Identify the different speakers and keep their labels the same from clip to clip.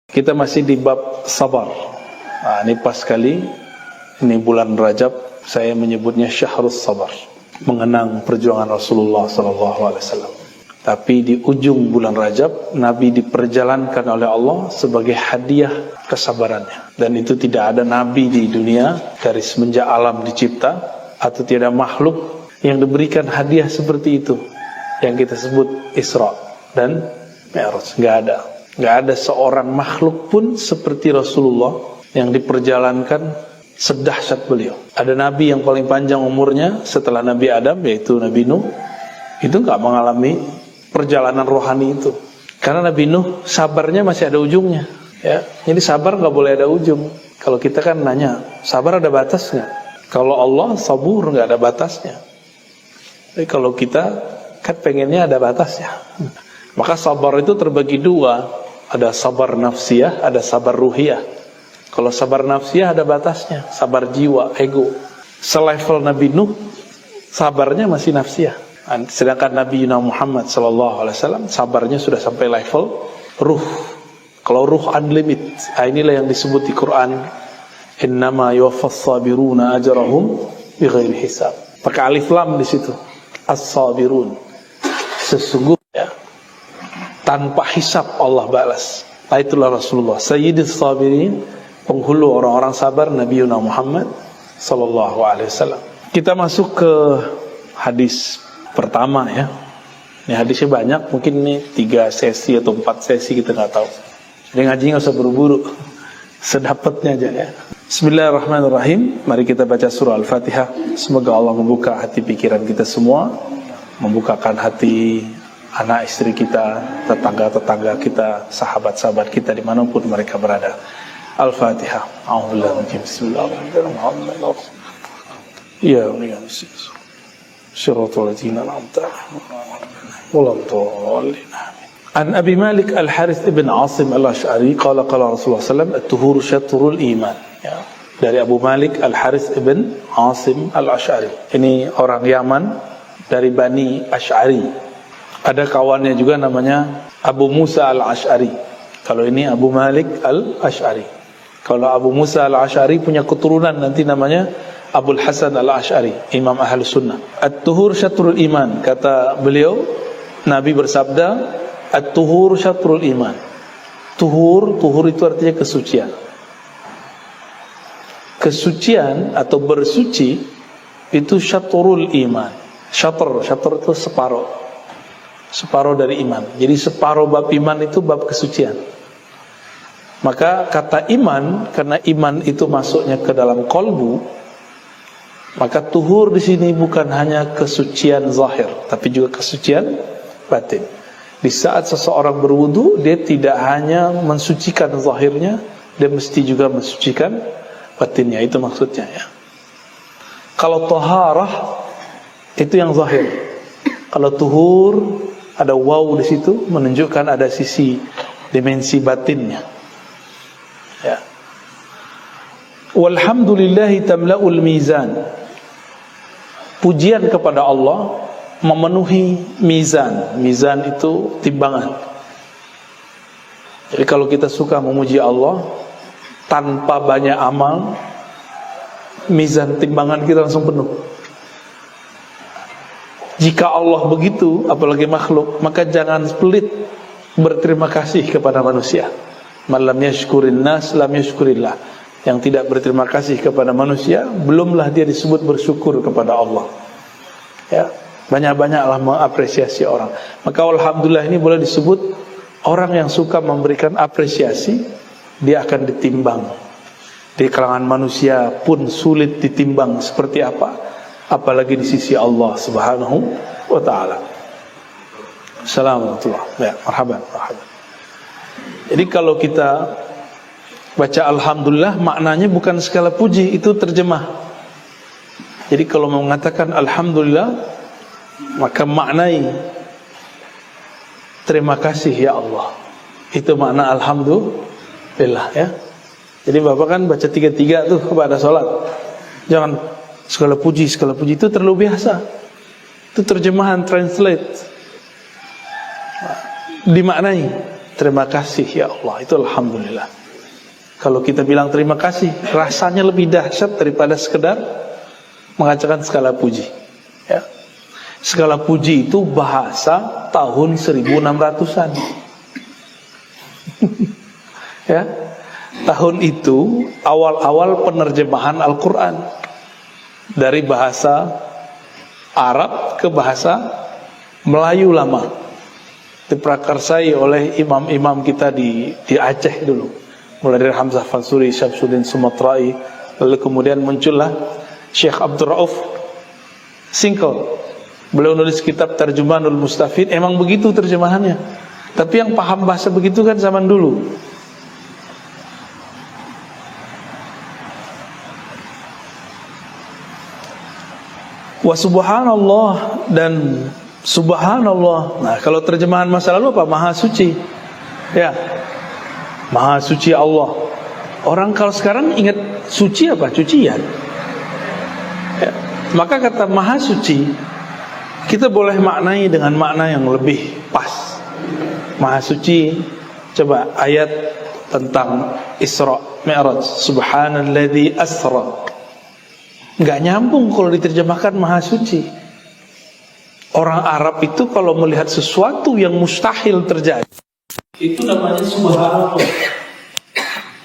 Speaker 1: Kita masih di bab sabar. Nah, ini pas sekali, ini bulan Rajab, saya menyebutnya Syahrus Sabar, mengenang perjuangan Rasulullah SAW. Tapi di ujung bulan Rajab, Nabi diperjalankan oleh Allah sebagai hadiah kesabarannya. Dan itu tidak ada Nabi di dunia dari semenjak alam dicipta, atau tidak makhluk yang diberikan hadiah seperti itu, yang kita sebut Isra dan Mi'raj. Nggak ada seorang makhluk pun seperti Rasulullah yang diperjalankan sedahsyat beliau. Ada Nabi yang paling panjang umurnya setelah Nabi Adam, yaitu Nabi Nuh. Itu nggak mengalami perjalanan rohani itu, karena Nabi Nuh sabarnya masih ada ujungnya. Ya, jadi sabar nggak boleh ada ujung. Kalau kita kan nanya, sabar ada batas nggak? Kalau Allah sabur nggak ada batasnya. Tapi kalau kita kan pengennya ada batasnya. Maka sabar itu terbagi dua. Ada sabar nafsiyah, ada sabar ruhiyah. Kalau sabar nafsiyah ada batasnya, sabar jiwa, ego. Selevel Nabi Nuh, sabarnya masih nafsiyah. Sedangkan Nabi Muhammad SAW sabarnya sudah sampai level ruh. Kalau ruh unlimited, inilah yang disebut di Quran, innama yuwaffas sabiruna ajrahum bighairi hisab. Pakai alif lam di situ, as-sabirun. Sesungguhnya tanpa hisab Allah balas. Itulah Rasulullah, Sayyidus Sabirin, penghulu orang-orang sabar, Nabi Muhammad SAW. Kita masuk ke hadis pertama ya. Ini hadisnya banyak, mungkin ini 3 sesi atau 4 sesi, kita nggak tahu. Jadi ngaji nggak usah buru-buru, sedapatnya aja ya. Bismillahirrahmanirrahim. Mari kita baca surah Al-Fatihah. Semoga Allah membuka hati pikiran kita semua, membukakan hati anak istri kita, tetangga-tetangga kita, sahabat-sahabat kita dimanapun mereka berada. Al-Fatihah. A'udzubillahi bismillahirrahmanirrahim. Ya Allah. Syiratal ladzina an'amta 'alaihim walam dhalin. An Abi Malik Al-Harith ibn Asim Al-Ash'ari qala qala Rasulullah sallallahu alaihi wasallam at-tuhuru syatrul iman. Ya. Dari Abu Malik Al-Harith ibn Asim Al-Ash'ari. Ini orang Yaman dari Bani Ash'ari. Ada kawannya juga namanya Abu Musa Al-Ash'ari. Kalau ini Abu Malik Al-Ash'ari. Kalau Abu Musa Al-Ash'ari punya keturunan nanti namanya Abul Hasan Al-Ash'ari, Imam Ahlus Sunnah. At-tuhur syatrul iman. Kata beliau, Nabi bersabda, At-tuhur syatrul iman. Tuhur itu artinya kesucian. Kesucian atau bersuci itu syatrul iman. Syatr itu separuh dari iman. Jadi separuh bab iman itu bab kesucian. Maka kata iman, karena iman itu masuknya ke dalam kolbu, maka tuhur di sini bukan hanya kesucian zahir, tapi juga kesucian batin. Di saat seseorang berwudu, dia tidak hanya mensucikan zahirnya, dia mesti juga mensucikan batinnya. Itu maksudnya ya. Kalau taharah itu yang zahir. Kalau tuhur ada waw di situ, menunjukkan ada sisi dimensi batinnya. Ya. Walhamdulillahi tamla'ul mizan. Pujian kepada Allah memenuhi mizan. Mizan itu timbangan. Jadi kalau kita suka memuji Allah tanpa banyak amal, mizan timbangan kita langsung penuh. Jika Allah begitu, apalagi makhluk, maka jangan pelit berterima kasih kepada manusia. Man lam yashkurin nas lam yashkurillah. Yang tidak berterima kasih kepada manusia, belumlah dia disebut bersyukur kepada Allah. Ya, banyak-banyaklah mengapresiasi orang. Maka alhamdulillah ini boleh disebut orang yang suka memberikan apresiasi, dia akan ditimbang. Di kalangan manusia pun sulit ditimbang seperti apa, apalagi di sisi Allah Subhanahu wa taala. Assalamualaikum. Ya, marhaban. Jadi kalau kita baca alhamdulillah, maknanya bukan segala puji, itu terjemah. Jadi kalau mengatakan alhamdulillah, maka maknai terima kasih ya Allah. Itu makna alhamdulillah ya. Jadi Bapak kan baca 3-3 tuh kepada sholat. Jangan segala puji itu terlalu biasa. Itu terjemahan, translate. Dimaknai terima kasih ya Allah, itu alhamdulillah. Kalau kita bilang terima kasih, rasanya lebih dahsyat daripada sekedar mengajarkan segala puji. Ya. Segala puji itu bahasa tahun 1600-an. Ya. Tahun itu awal-awal penerjemahan Al-Quran dari bahasa Arab ke bahasa Melayu lama, diprakarsai oleh imam-imam kita di Aceh dulu, mulai dari Hamzah Fansuri, Syamsuddin Sumatrai, lalu kemudian muncullah Syekh Abdul Rauf Singkol. Beliau nulis kitab Tarjumanul Mustafid. Emang begitu terjemahannya, tapi yang paham bahasa begitu kan zaman dulu. Wa subhanallah dan subhanallah. Nah, kalau terjemahan masa lalu apa? Maha suci. Ya. Maha suci Allah. Orang kalau sekarang ingat suci apa? Cucian. Ya. Maka kata maha suci kita boleh maknai dengan makna yang lebih pas. Maha suci, coba ayat tentang Isra Mi'raj, subhanalladzi asra. Enggak nyambung kalau diterjemahkan maha suci. Orang Arab itu kalau melihat sesuatu yang mustahil terjadi, itu namanya subhanallah.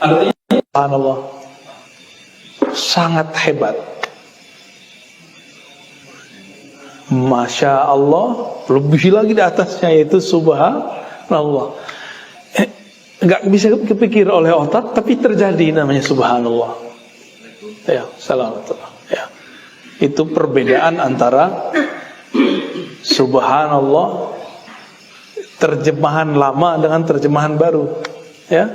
Speaker 1: Artinya subhanallah, sangat hebat. Masya Allah, lebih lagi di atasnya, yaitu subhanallah. Enggak bisa kepikir oleh otak, tapi terjadi, namanya subhanallah. Ya, salamatullah. Ya. Itu perbedaan antara subhanallah terjemahan lama dengan terjemahan baru. Ya.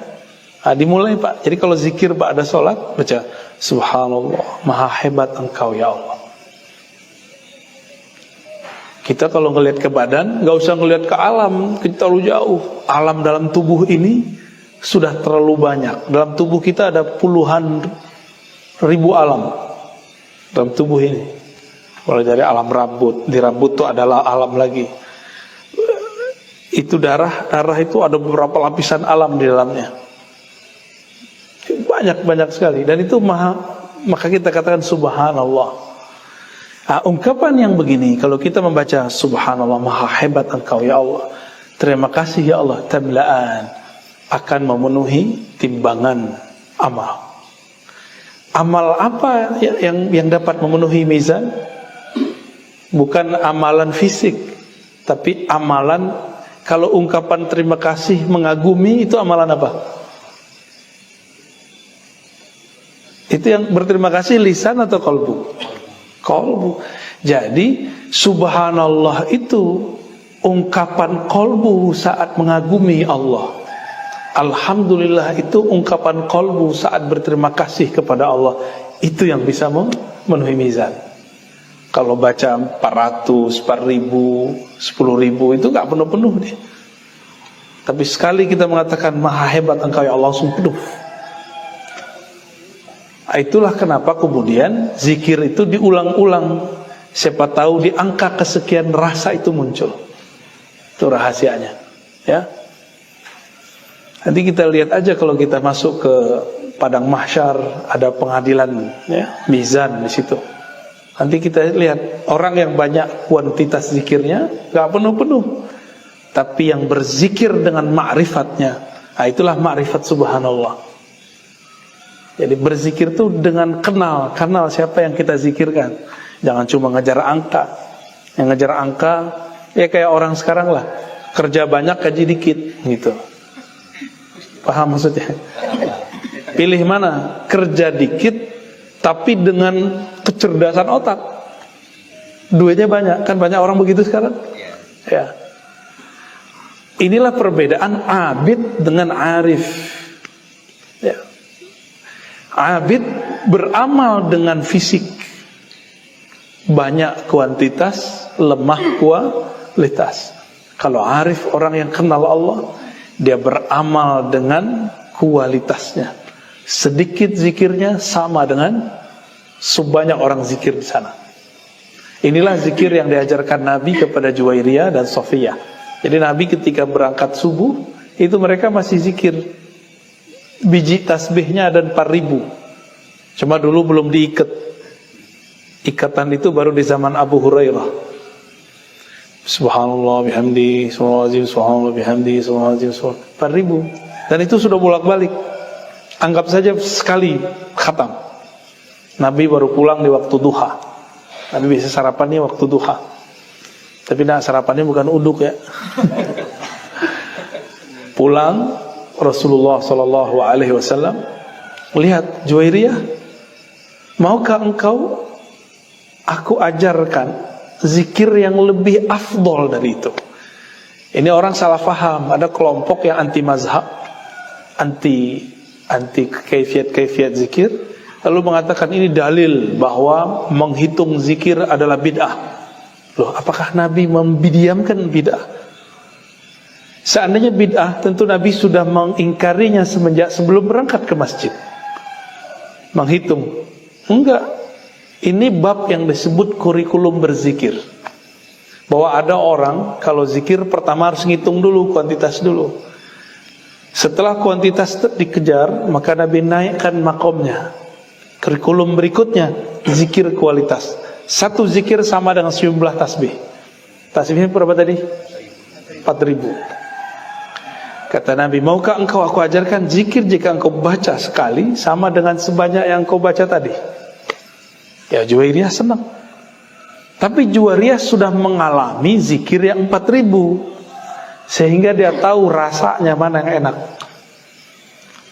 Speaker 1: Nah, dimulai Pak. Jadi kalau zikir Pak ada sholat, baca subhanallah, maha hebat engkau ya Allah. Kita kalau ngelihat ke badan, gak usah ngelihat ke alam, kita terlalu jauh. Alam dalam tubuh ini sudah terlalu banyak. Dalam tubuh kita ada puluhan ribu alam dalam tubuh ini. Mulai dari alam rambut, di rambut itu adalah alam lagi. Itu darah itu ada beberapa lapisan alam di dalamnya. Banyak sekali. Dan itu maka kita katakan subhanallah. Nah, ungkapan yang begini, kalau kita membaca subhanallah, maha hebat engkau ya Allah, terima kasih ya Allah, tamla'an, akan memenuhi timbangan amal. Amal apa yang dapat memenuhi mizan? Bukan amalan fisik, tapi amalan, kalau ungkapan terima kasih, mengagumi, itu amalan apa? Itu yang berterima kasih lisan atau qalbu? Qalbu. Jadi subhanallah itu ungkapan qalbu saat mengagumi Allah. Alhamdulillah itu ungkapan qalbu saat berterima kasih kepada Allah. Itu yang bisa memenuhi mizan. Kalau baca 400, 4.000, 10.000 itu gak penuh-penuh deh. Tapi sekali kita mengatakan maha hebat engkau ya Allah, langsung penuh. Itulah kenapa kemudian zikir itu diulang-ulang. Siapa tahu di angka kesekian rasa itu muncul. Itu rahasianya. Ya. Nanti kita lihat aja kalau kita masuk ke padang mahsyar, ada pengadilan, ya, mizan di situ. Nanti kita lihat orang yang banyak kuantitas zikirnya gak penuh-penuh, tapi yang berzikir dengan ma'rifatnya, nah itulah ma'rifat subhanallah. Jadi berzikir itu dengan kenal siapa yang kita zikirkan. Jangan cuma ngejar angka. Yang ngejar angka ya kayak orang sekarang lah, kerja banyak gaji dikit gitu. Paham maksudnya? Pilih mana? Kerja dikit tapi dengan kecerdasan otak. Duitnya banyak, kan banyak orang begitu sekarang. Ya. Inilah perbedaan abid dengan arif. Ya. Abid beramal dengan fisik, banyak kuantitas, lemah kualitas. Kalau arif, orang yang kenal Allah, dia beramal dengan kualitasnya. Sedikit zikirnya sama dengan sebanyak orang zikir di sana. Inilah zikir yang diajarkan Nabi kepada Juwairiyah dan Sofiyah. Jadi Nabi ketika berangkat subuh, itu mereka masih zikir. Biji tasbihnya ada 4.000. Cuma dulu belum diikat. Ikatan itu baru di zaman Abu Hurairah. Subhanallah bihamdi, subhanallah bihamdi, subhanallah 4.000. Dan itu sudah bolak-balik. Anggap saja sekali khatam. Nabi baru pulang di waktu duha. Nabi biasa sarapannya waktu duha. Tapi sarapannya bukan uduk ya. Pulang Rasulullah sallallahu alaihi wasallam melihat Juwairiyah, maukah engkau aku ajarkan zikir yang lebih afdol dari itu? Ini orang salah faham. Ada kelompok yang anti mazhab, anti kaifiat zikir, lalu mengatakan ini dalil bahwa menghitung zikir adalah bid'ah. Loh, apakah Nabi memdiamkan bid'ah? Seandainya bid'ah, tentu Nabi sudah mengingkarinya semenjak sebelum berangkat ke masjid. Menghitung. Enggak. Ini bab yang disebut kurikulum berzikir. Bahwa ada orang kalau zikir pertama harus ngitung dulu, kuantitas dulu. Setelah kuantitas dikejar, maka Nabi naikkan makomnya. Kurikulum berikutnya, zikir kualitas. Satu zikir sama dengan sejumlah tasbih. Tasbihnya berapa tadi? 4.000. Kata Nabi, maukah engkau aku ajarkan zikir jika engkau baca sekali sama dengan sebanyak yang engkau baca tadi? Ya, Juwairiyah senang. Tapi Juwairiyah sudah mengalami zikir yang 4.000, sehingga dia tahu rasanya mana yang enak.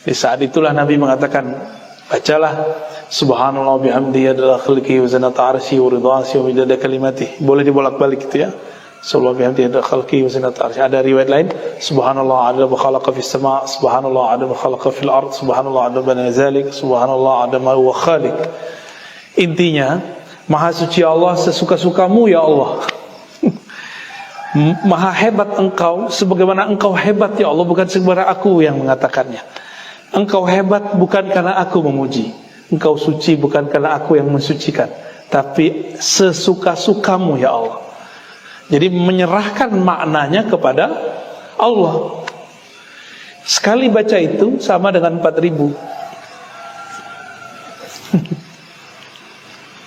Speaker 1: Di saat itulah Nabi mengatakan, bacalah subhanallah bihamdihi adalah khalqihi wa zinata arsyihi wa ridha nafsihi wa midada kalimatihi. Boleh dibolak-balik gitu ya. Subhanallah bihamdihi adalah khalqihi wa zinata arsyihi. Ada riwayat lain, subhanallah adada ma khalaqa fis sama', subhanallah adada ma khalaqa fil ard, subhanallah adada ma zalik, subhanallah adada ma huwa khaliq. Intinya, maha suci Allah sesuka-sukamu ya Allah. Maha hebat engkau sebagaimana engkau hebat ya Allah, bukan sebagaimana aku yang mengatakannya. Engkau hebat bukan karena aku memuji, engkau suci bukan karena aku yang mensucikan, tapi sesuka-sukamu ya Allah. Jadi menyerahkan maknanya kepada Allah. Sekali baca itu sama dengan 4.000.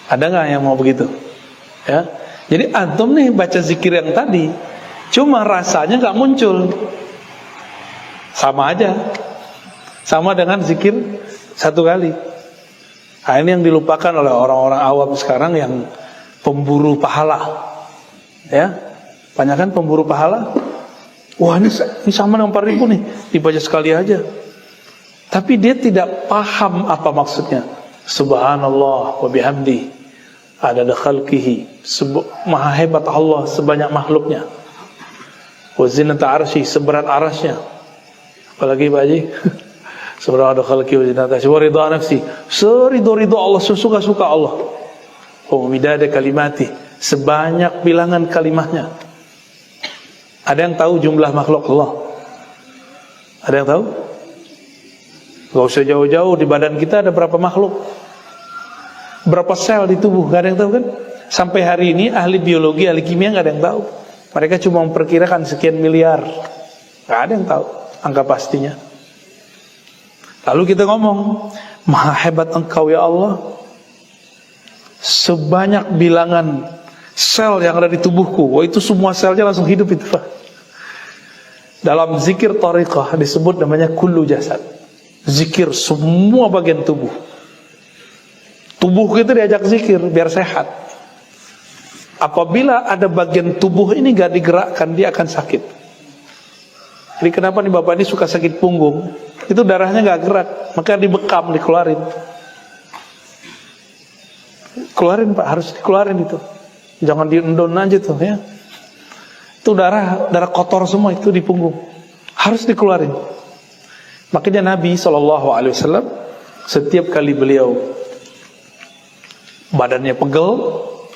Speaker 1: Ada nggak yang mau begitu? Ya. Jadi antum nih baca zikir yang tadi, cuma rasanya nggak muncul. Sama aja. Sama dengan zikir satu kali. Nah, ini yang dilupakan oleh orang-orang awam sekarang yang pemburu pahala. Ya, banyak kan pemburu pahala. Wah, ini sama dengan 4.000 nih, dibaca sekali aja. Tapi dia tidak paham apa maksudnya. Subhanallah wa bihamdi adada khalqihi, maha hebat Allah sebanyak makhluknya. Wa zinata arsy, seberat arasnya. Apalagi Pak Haji? Seberat ada khalqihi wa zinata arsy wa ridha nafsi, seridho-ridho Allah, sesuka-suka Allah. Wa midada kalimati, sebanyak bilangan kalimahnya. Ada yang tahu jumlah makhluk Allah? Ada yang tahu? Gak usah jauh-jauh, di badan kita ada berapa makhluk? Berapa sel di tubuh? Gak ada yang tahu kan? Sampai hari ini ahli biologi, ahli kimia gak ada yang tahu. Mereka cuma memperkirakan sekian miliar. Gak ada yang tahu angka pastinya. Lalu kita ngomong, maha hebat engkau ya Allah, sebanyak bilangan sel yang ada di tubuhku. Wah, itu semua selnya langsung hidup itu Pak. Dalam zikir tariqah disebut namanya kullu jasad. Zikir semua bagian tubuh. Tubuh kita diajak zikir biar sehat. Apabila ada bagian tubuh ini gak digerakkan, dia akan sakit. Jadi kenapa nih bapak ini suka sakit punggung? Itu darahnya gak gerak, maka dibekam, dikeluarin. Keluarin Pak, harus dikeluarin itu. Jangan diendon aja tuh ya. Itu darah kotor semua itu di punggung. Harus dikeluarin. Makanya Nabi SAW setiap kali beliau badannya pegel,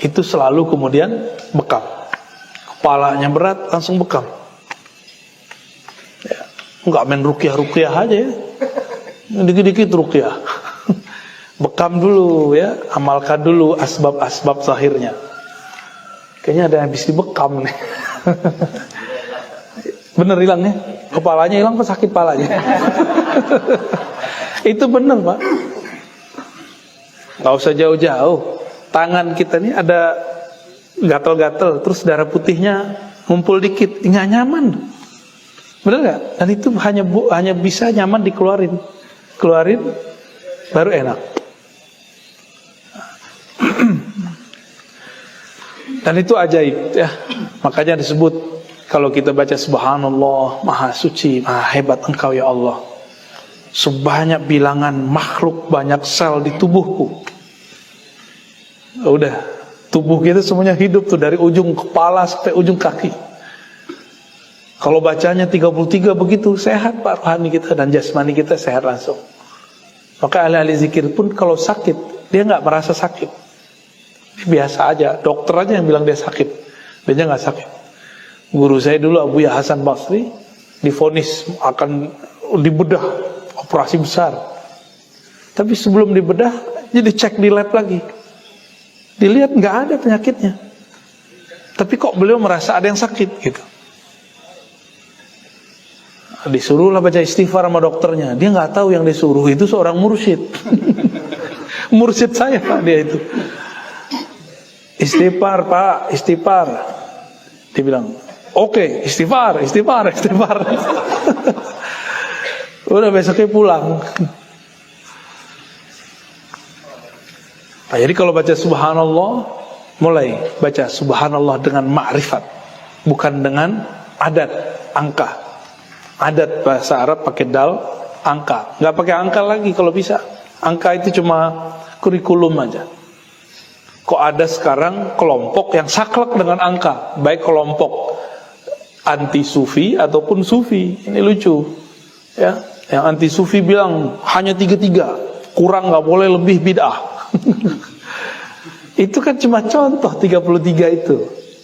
Speaker 1: itu selalu kemudian bekam. Kepalanya berat, langsung bekam. Ya, enggak main ruqyah aja ya. Dikit-dikit ruqyah. Bekam dulu ya, amalkan dulu asbab-asbab zahirnya. Kayaknya ada yang habis dibekam nih. Bener hilangnya? Kepalanya hilang, kok sakit palanya. Itu benar, Pak. Nggak usah jauh-jauh. Tangan kita nih ada gatal-gatal, terus darah putihnya ngumpul dikit, nggak nyaman. Benar nggak? Dan itu hanya bisa nyaman dikeluarin, baru enak. Dan itu ajaib, ya. Makanya disebut kalau kita baca Subhanallah, Maha Suci, Maha Hebat Engkau ya Allah. Sebanyak bilangan makhluk, banyak sel di tubuhku. Udah, tubuh kita semuanya hidup tuh dari ujung kepala sampai ujung kaki. Kalau bacanya 33 begitu, sehat Pak, rohani kita dan jasmani kita sehat langsung. Maka ahli-ahli zikir pun kalau sakit, dia nggak merasa sakit. Biasa aja, dokter aja yang bilang dia sakit, dia nggak sakit. Guru saya dulu Abu Ya Hasan Basri divonis akan dibedah, operasi besar. Tapi sebelum dibedah, jadi cek di lab lagi. Dilihat nggak ada penyakitnya. Tapi kok beliau merasa ada yang sakit gitu. Disuruhlah baca istighfar sama dokternya. Dia nggak tahu yang disuruh itu seorang mursyid. Mursyid saya Pak, dia itu. Istighfar Pak, istighfar. Dia bilang, oke, istighfar. Udah besoknya pulang. Nah, jadi kalau baca subhanallah, mulai baca subhanallah dengan ma'rifat, bukan dengan adat, angka. Adat bahasa Arab pakai dal, angka. Nggak pakai angka lagi kalau bisa. Angka itu cuma kurikulum aja. Kok ada sekarang kelompok yang saklek dengan angka, baik kelompok anti sufi ataupun sufi. Ini lucu, ya. Yang anti sufi bilang hanya 33, kurang nggak boleh lebih bid'ah. Itu kan cuma contoh 33 itu.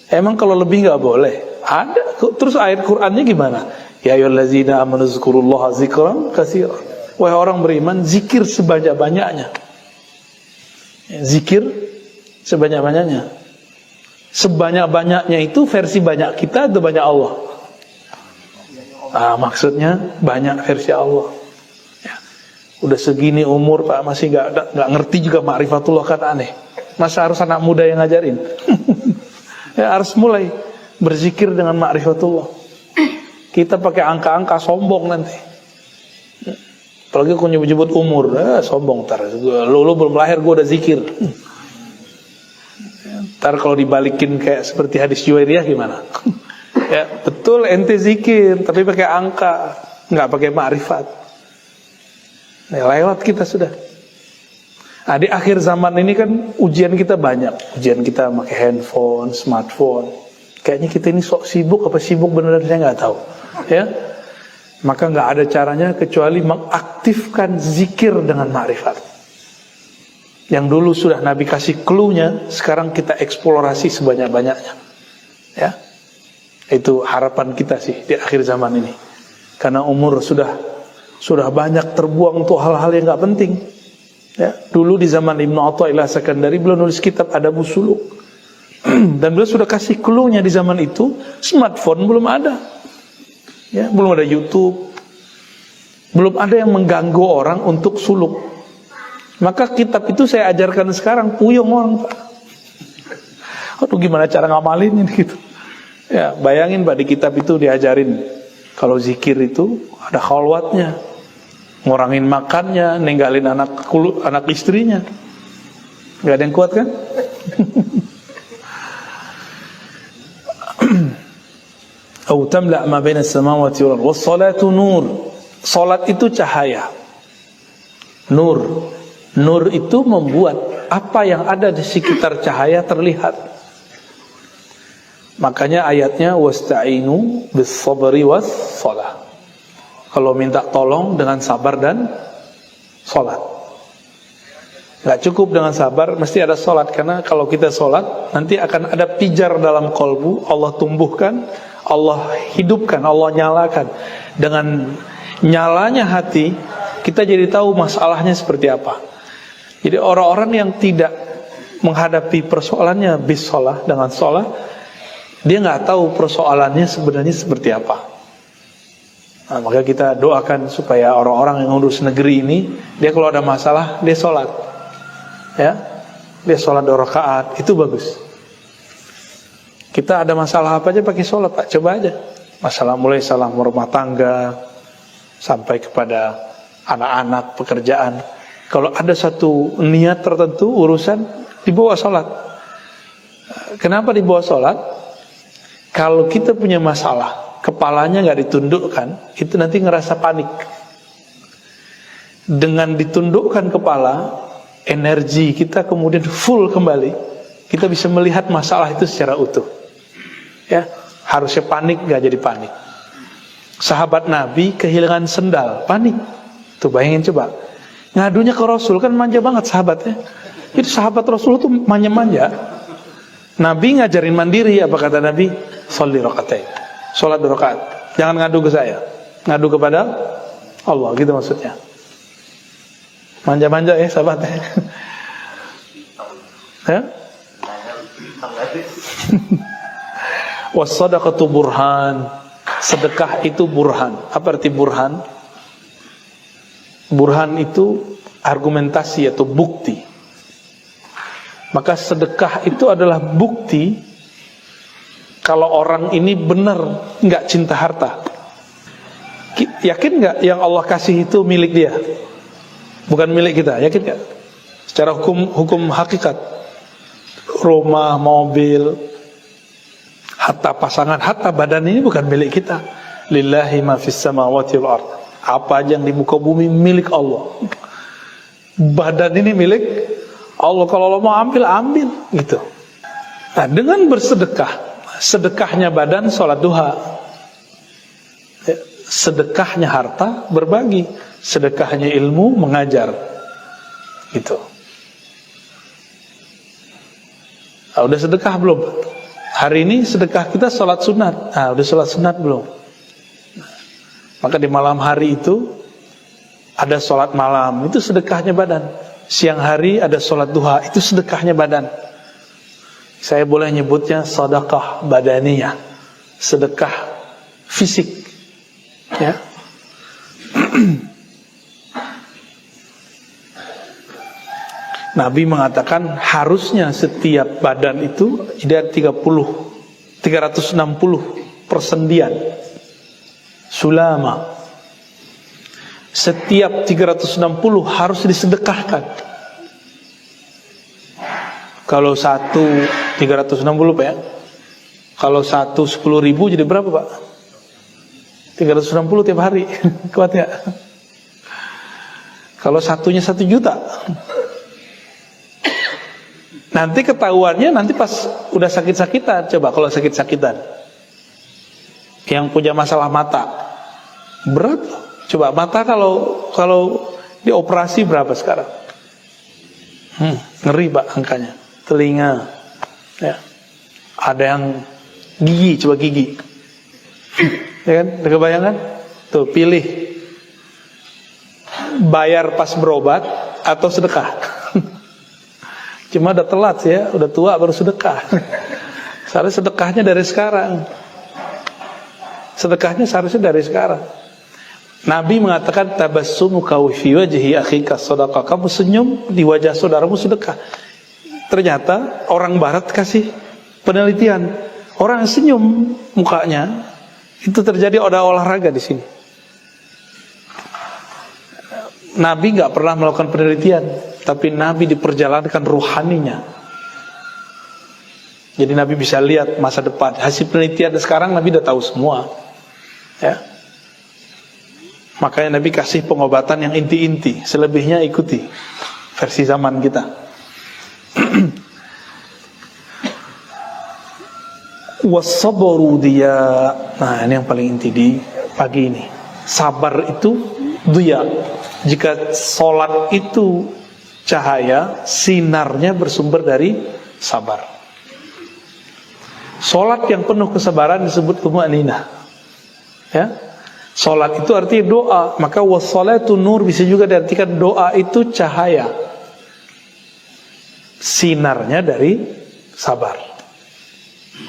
Speaker 1: Emang kalau lebih nggak boleh? Ada. Terus ayat Qur'annya gimana? Ya ayyuhallazina amanu dzkurullaha dzikran katsiran. Wahai orang beriman, zikir sebanyak-banyaknya. Zikir sebanyak-banyaknya. Sebanyak-banyaknya itu versi banyak kita atau banyak Allah? Maksudnya banyak versi Allah. Ya. Udah segini umur Pak masih nggak ngerti juga ma'rifatullah, kan aneh. Masa harus anak muda yang ngajarin? Ya, harus mulai berzikir dengan ma'rifatullah. Kita pakai angka-angka sombong nanti. Apalagi aku nyebut-nyebut umur, sombong ntar. Lu belum lahir gue udah zikir. Ntar kalau dibalikin kayak seperti hadis Juwairiyah gimana? Ya betul, ente zikir tapi pakai angka, nggak pakai ma'rifat. Nah, lewat kita sudah. Nah, di akhir zaman ini kan ujian kita banyak. Ujian kita pakai handphone, smartphone. Kayaknya kita ini sok sibuk, apa sibuk beneran saya nggak tahu. Ya, maka nggak ada caranya kecuali mengaktifkan zikir dengan ma'rifat. Yang dulu sudah Nabi kasih clue-nya, sekarang kita eksplorasi sebanyak-banyaknya. Ya, itu harapan kita sih di akhir zaman ini. Karena umur sudah banyak terbuang untuk hal-hal yang nggak penting. Ya, dulu di zaman Ibnu Athaillah Sakandari beliau nulis kitab Adabus Suluk. Dan beliau sudah kasih clue-nya di zaman itu, smartphone belum ada. Ya, belum ada YouTube. Belum ada yang mengganggu orang untuk suluk. Maka kitab itu saya ajarkan sekarang, puyeng orang Pak. Aduh gimana cara ngamalin ini gitu. Ya, bayangin Pak, di kitab itu diajarin kalau zikir itu ada khalwatnya, ngurangin makannya, ninggalin anak istrinya. Gak ada yang kuat kan? Au tamla ma baina as-samawati wal ardi was-salatu nur. Salat itu cahaya. Nur. Nur itu membuat apa yang ada di sekitar cahaya terlihat. Makanya ayatnya wasta'inu bis-sabri was-shalah. Kalau minta tolong dengan sabar dan salat. Gak cukup dengan sabar, mesti ada salat. Karena kalau kita salat, nanti akan ada pijar dalam kolbu. Allah tumbuhkan, Allah hidupkan, Allah nyalakan. Dengan nyalanya hati, kita jadi tahu masalahnya seperti apa. Jadi orang-orang yang tidak menghadapi persoalannya bis-shalah, dengan shalah, dia gak tahu persoalannya sebenarnya seperti apa. Nah, maka kita doakan supaya orang-orang yang ngurus negeri ini, dia kalau ada masalah, dia sholat. Ya, dia sholat 2 rakaat, itu bagus. Kita ada masalah apa aja pakai sholat, Pak, coba aja. Masalah mulai salah rumah tangga, sampai kepada anak-anak, pekerjaan. Kalau ada satu niat tertentu, urusan, dibawa sholat. Kenapa dibawa sholat? Kalau kita punya masalah, kepalanya gak ditundukkan, itu nanti ngerasa panik. Dengan ditundukkan kepala, energi kita kemudian full kembali. Kita bisa melihat masalah itu secara utuh. Ya, harusnya panik gak jadi panik. Sahabat Nabi kehilangan sendal, panik. Tuh bayangin coba. Ngadunya ke Rasul, kan manja banget sahabatnya. Itu sahabat Rasul tuh manja-manja. Nabi ngajarin mandiri, apa kata Nabi? Sholli rakaatain. Sholat 2 rakaat. Jangan ngadu ke saya, ngadu kepada Allah, gitu maksudnya. Manja-manja ya sahabatnya. Ya? Was-shadaqatu burhan. Sedekah itu burhan. Apa arti burhan? Burhan itu argumentasi atau bukti. Maka sedekah itu adalah bukti kalau orang ini benar nggak cinta harta. Yakin nggak yang Allah kasih itu milik dia, bukan milik kita? Yakin nggak? Secara hukum hakikat, rumah, mobil, hatta pasangan, hatta badan ini bukan milik kita. Lillahi ma fis samawati wal ardh. Apa aja yang di muka bumi milik Allah. Badan ini milik Allah. Kalau Allah mau ambil, ambil gitu. Nah, dengan bersedekah, sedekahnya badan sholat duha, sedekahnya harta berbagi, sedekahnya ilmu mengajar, gitu. Nah, udah sedekah belum? Hari ini sedekah kita sholat sunat. Nah, udah sholat sunat belum? Maka di malam hari itu ada sholat malam, itu sedekahnya badan. Siang hari ada sholat duha, itu sedekahnya badan. Saya boleh nyebutnya sedekah badaniyah, sedekah fisik, ya. Nabi mengatakan harusnya setiap badan itu ada 360 persendian sulama. Setiap 360 harus disedekahkan. Kalau satu 360 Pak ya. Kalau satu 10.000 jadi berapa Pak? 360 tiap hari. Kuat gak? Kalau satunya 1 juta. Nanti ketahuannya nanti pas udah sakit-sakitan. Coba kalau sakit-sakitan, yang punya masalah mata, berat. Coba mata kalau dioperasi berapa sekarang? Ngeri Pak angkanya. Telinga, ya. Ada yang gigi, coba gigi, ya kan? Udah kebayangan? Tuh pilih, bayar pas berobat atau sedekah. Cuma udah telat ya, udah tua baru sedekah. Seharusnya sedekahnya dari sekarang. Sedekahnya seharusnya dari sekarang. Nabi mengatakan tabassumuka fi wajhi akhika shadaqah. Kamu senyum di wajah saudaramu sedekah. Ternyata orang barat kasih penelitian. Orang senyum mukanya itu terjadi olahraga di sini. Nabi nggak pernah melakukan penelitian, tapi Nabi diperjalankan ruhaninya. Jadi Nabi bisa lihat masa depan. Hasil penelitian sekarang Nabi udah tahu semua. Ya. Makanya Nabi kasih pengobatan yang inti-inti, selebihnya ikuti versi zaman kita. Wasabru dia. Nah, ini yang paling inti di pagi ini. Sabar itu dia. Jika sholat itu cahaya, sinarnya bersumber dari sabar. Sholat yang penuh kesabaran disebut tumaninah. Ya, sholat itu artinya doa. Maka wassalatu nur bisa juga diartikan doa itu cahaya, sinarnya dari sabar.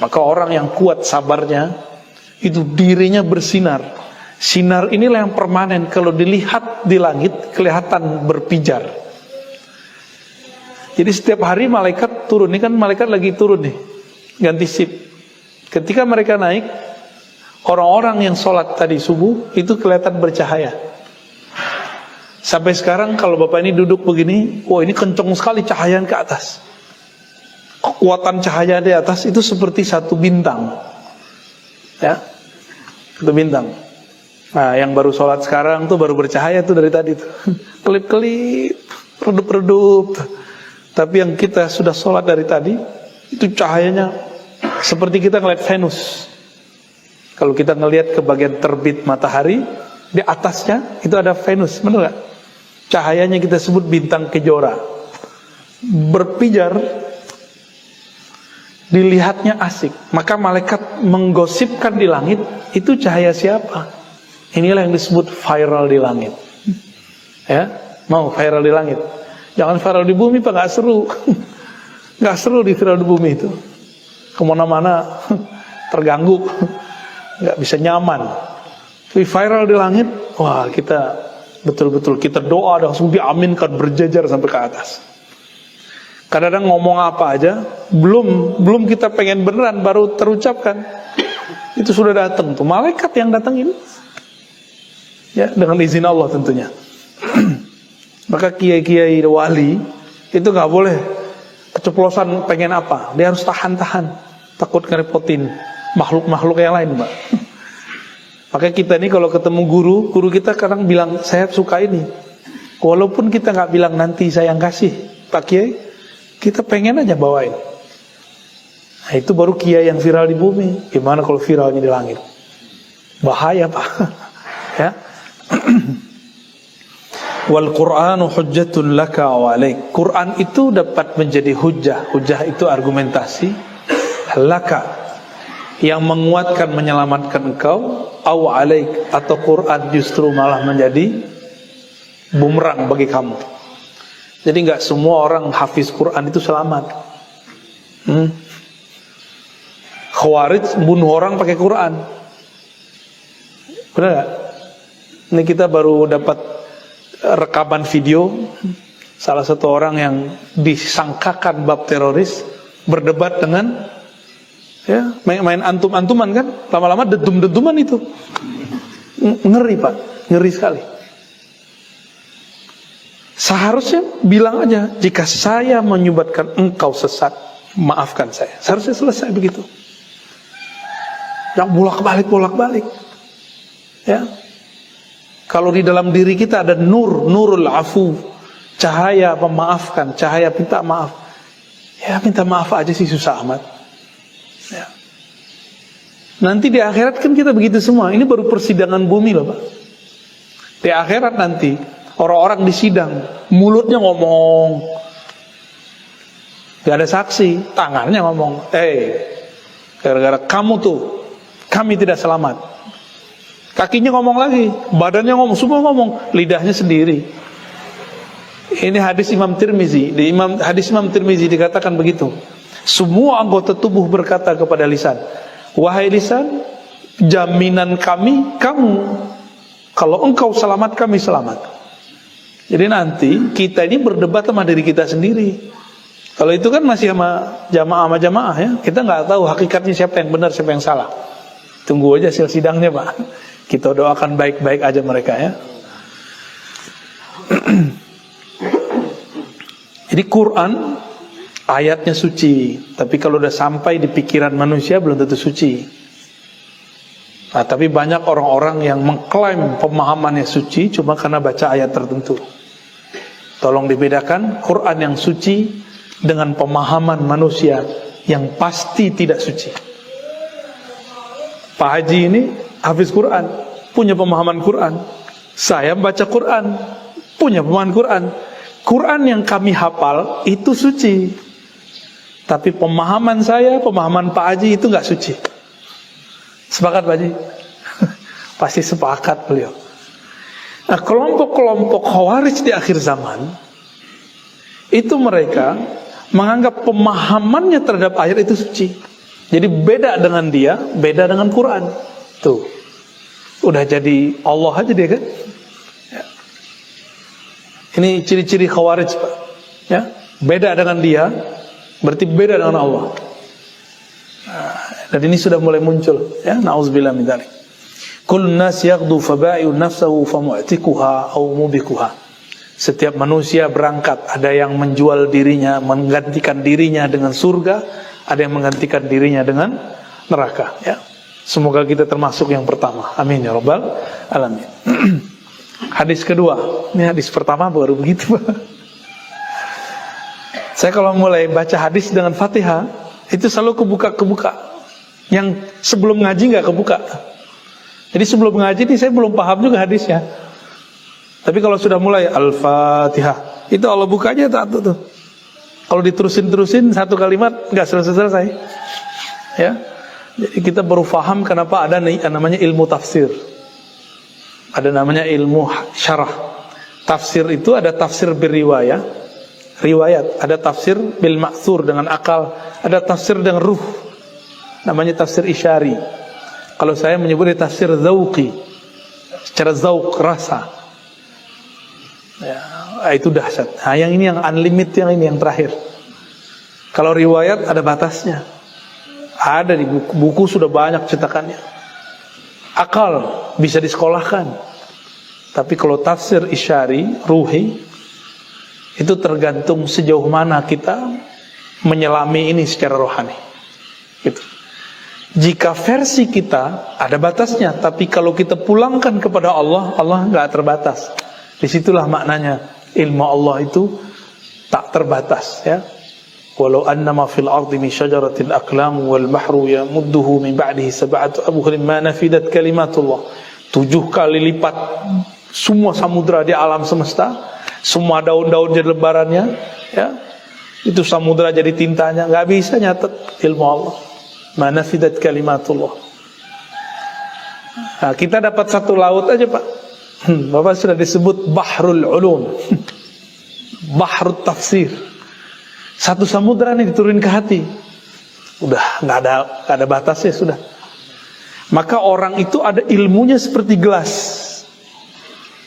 Speaker 1: Maka orang yang kuat sabarnya itu dirinya bersinar. Sinar inilah yang permanen, kalau dilihat di langit kelihatan berpijar. Jadi setiap hari malaikat turun, ini kan malaikat lagi turun nih, ganti shift. Ketika mereka naik, orang-orang yang sholat tadi subuh itu kelihatan bercahaya. Sampai sekarang kalau Bapak ini duduk begini, wah ini kenceng sekali cahaya ke atas. Kekuatan cahaya di atas itu seperti satu bintang, ya, satu bintang. Nah, yang baru sholat sekarang tuh baru bercahaya tuh dari tadi tuh, kelip-kelip, redup-redup. Tapi yang kita sudah sholat dari tadi, itu cahayanya seperti kita ngeliat Venus. Kalau kita ngelihat ke bagian terbit matahari, di atasnya itu ada Venus, benar gak? Cahayanya kita sebut bintang kejora, berpijar, dilihatnya asik. Maka malaikat menggosipkan di langit, itu cahaya siapa? Inilah yang disebut viral di langit. Ya, mau viral di langit. Jangan viral di bumi, Pak, gak seru. Gak seru di viral di bumi itu. Kemana-mana terganggu, gak bisa nyaman. Tapi viral di langit, wah kita betul-betul kita doa langsung diaminkan berjejer sampai ke atas. Kadang-kadang ngomong apa aja, belum kita pengen beneran, baru terucapkan, itu sudah datang tuh malaikat yang datang ini. Ya, dengan izin Allah tentunya. Maka kiai-kiai wali itu nggak boleh keceplosan pengen apa, dia harus tahan-tahan, takut ngerepotin makhluk-makhluk yang lain, Mbak. Maka kita ini kalau ketemu guru kita kadang bilang saya suka ini, walaupun kita nggak bilang nanti saya yang kasih, Pak Kiai, kita pengen aja bawain. Nah, itu baru kiai yang viral di bumi. Gimana kalau viralnya di langit? Bahaya, Pak. Ya. Wal Qur'anu hujjatun laka wa alaik. Quran itu dapat menjadi hujjah. Hujjah itu argumentasi. Laka, yang menguatkan, menyelamatkan engkau, au alaik, atau Quran justru malah menjadi bumerang bagi kamu. Jadi enggak semua orang hafiz Quran itu selamat. Khawarij bunuh orang pakai Quran. Benar enggak? Ini kita baru dapat rekaman video salah satu orang yang disangkakan bab teroris berdebat dengan, ya, main antum-antuman kan, lama-lama dedum-deduman itu. Ngeri, Pak, ngeri sekali. Seharusnya bilang aja, jika saya menyebabkan engkau sesat, maafkan saya. Seharusnya selesai begitu. Yang bolak-balik. Ya. Kalau di dalam diri kita ada nurul afu, cahaya memaafkan, cahaya minta maaf. Ya, minta maaf aja sih susah amat. Ya. Nanti di akhirat kan kita begitu semua. Ini baru persidangan bumi loh, Pak. Di akhirat nanti orang-orang disidang, mulutnya ngomong, gak ada saksi, tangannya ngomong, gara-gara kamu tuh kami tidak selamat. Kakinya ngomong lagi, badannya ngomong, semua ngomong, lidahnya sendiri. Ini hadis Imam Tirmizi. Di hadis Imam Tirmizi dikatakan begitu. Semua anggota tubuh berkata kepada lisan, wahai lisan, jaminan kami kamu. Kalau engkau selamat, kami selamat. Jadi nanti kita ini berdebat sama diri kita sendiri. Kalau itu kan masih sama jamaah ya. Kita nggak tahu hakikatnya siapa yang benar, siapa yang salah. Tunggu aja hasil sidangnya, Pak. Kita doakan baik-baik aja mereka, ya. Jadi Quran ayatnya suci, tapi kalau udah sampai di pikiran manusia belum tentu suci. Nah, tapi banyak orang-orang yang mengklaim pemahamannya suci cuma karena baca ayat tertentu. Tolong dibedakan Quran yang suci dengan pemahaman manusia yang pasti tidak suci. Pak Haji ini hafiz Quran, punya pemahaman Quran. Saya baca Quran, punya pemahaman Quran. Quran yang kami hafal itu suci, tapi pemahaman saya, pemahaman Pak Haji itu gak suci. Sepakat Pak Haji? Pasti sepakat beliau. Nah, kelompok-kelompok Khawarij di akhir zaman itu mereka menganggap pemahamannya terhadap ayat itu suci. Jadi beda dengan dia, beda dengan Quran. Tuh. Udah jadi Allah aja dia kan. Ya. Ini ciri-ciri Khawarij, Pak. Ya, beda dengan dia, berarti beda dengan Allah. Dan ini sudah mulai muncul, ya, na'udzubillah min dzalik. Kullun nas yaghdu faba'i'u nafsahu famu'tikuha aw mubikuha. Setiap manusia berangkat, ada yang menjual dirinya, menggantikan dirinya dengan surga, ada yang menggantikan dirinya dengan neraka, ya. Semoga kita termasuk yang pertama. Amin ya rabbal alamin. Hadis kedua. Ini hadis pertama baru begitu, Pak. Saya kalau mulai baca hadis dengan Fatihah, itu selalu kebuka. Yang sebelum ngaji nggak kebuka. Jadi sebelum ngaji ini saya belum paham juga hadisnya. Tapi kalau sudah mulai Al-Fatihah, itu Allah bukanya tuh. Kalau diterusin satu kalimat nggak selesai. Ya. Jadi kita baru paham kenapa ada namanya ilmu tafsir. Ada namanya ilmu syarah. Tafsir itu ada tafsir riwayat, ada tafsir bil ma'thur dengan akal, ada tafsir dengan ruh. Namanya tafsir isyari. Kalau saya menyebutnya tafsir zauqi, secara zauq, rasa. Ya, itu dahsyat. Nah, yang ini yang unlimited, yang ini yang terakhir. Kalau riwayat ada batasnya. Ada di buku sudah banyak cetakannya. Akal bisa disekolahkan. Tapi kalau tafsir isyari, ruhi, itu tergantung sejauh mana kita menyelami ini secara rohani. Gitu. Jika versi kita ada batasnya, tapi kalau kita pulangkan kepada Allah, Allah nggak terbatas. Disitulah maknanya ilmu Allah itu tak terbatas, ya. Walau annama fil ardi min syajaratin aqlam wal bahru yamudduhu min ba'dihi sab'atu abhurin ma nafidat kalimatullah. 7 kali lipat semua samudra di alam semesta, semua daun-daun jadi lembarannya, ya. Itu samudra jadi tintanya, enggak bisa nyatet ilmu Allah. Ma nafidat kalimatullah. Nah, kita dapat satu laut aja, Pak. Bapak sudah disebut Bahrul Ulum. Bahrul Tafsir. Satu samudra nih diturunin ke hati. Udah nggak ada batasnya sudah. Maka orang itu ada ilmunya seperti gelas.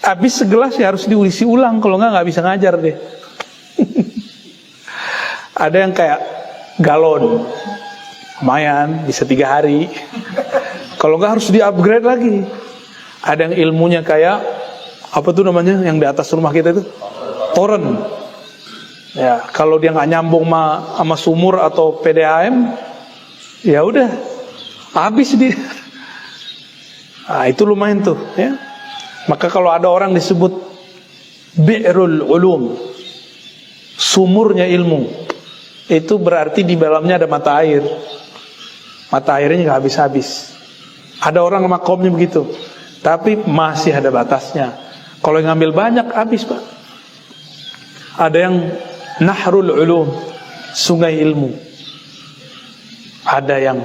Speaker 1: Habis segelas ya harus diisi ulang, kalau nggak bisa ngajar deh. Ada yang kayak galon, lumayan bisa 3 hari. Kalau nggak harus di-upgrade lagi. Ada yang ilmunya kayak apa tuh namanya yang di atas rumah kita itu? Toren. Ya, kalau dia nggak nyambung sama sumur atau PDAM, ya udah habis dia. Nah, itu lumayan tuh, ya. Maka kalau ada orang disebut Bi'rul Ulum, sumurnya ilmu, itu berarti di dalamnya ada mata air. Mata airnya nggak habis-habis. Ada orang makomnya begitu, tapi masih ada batasnya. Kalau yang ngambil banyak habis, Pak. Ada yang Nahrul Ulum, sungai ilmu. Ada yang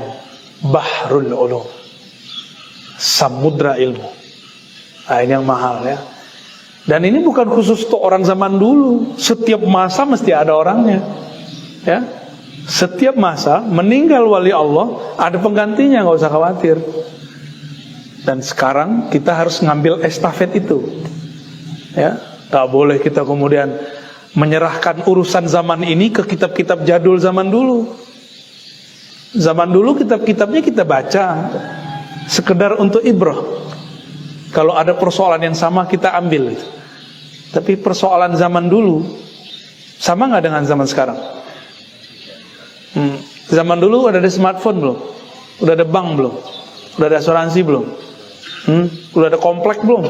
Speaker 1: Bahrul Ulum, samudra ilmu. Nah, ini yang mahal, ya. Dan ini bukan khusus untuk orang zaman dulu. Setiap masa mesti ada orangnya, ya. Setiap masa meninggal wali Allah, ada penggantinya, nggak usah khawatir. Dan sekarang kita harus ngambil estafet itu, ya. Nggak boleh kita kemudian menyerahkan urusan zaman ini ke kitab-kitab jadul zaman dulu. Zaman dulu kitab-kitabnya kita baca sekedar untuk ibrah. Kalau ada persoalan yang sama kita ambil. Tapi persoalan zaman dulu sama nggak dengan zaman sekarang? Zaman dulu udah ada smartphone belum? Udah ada bank belum? Udah ada asuransi belum? Udah ada komplek belum?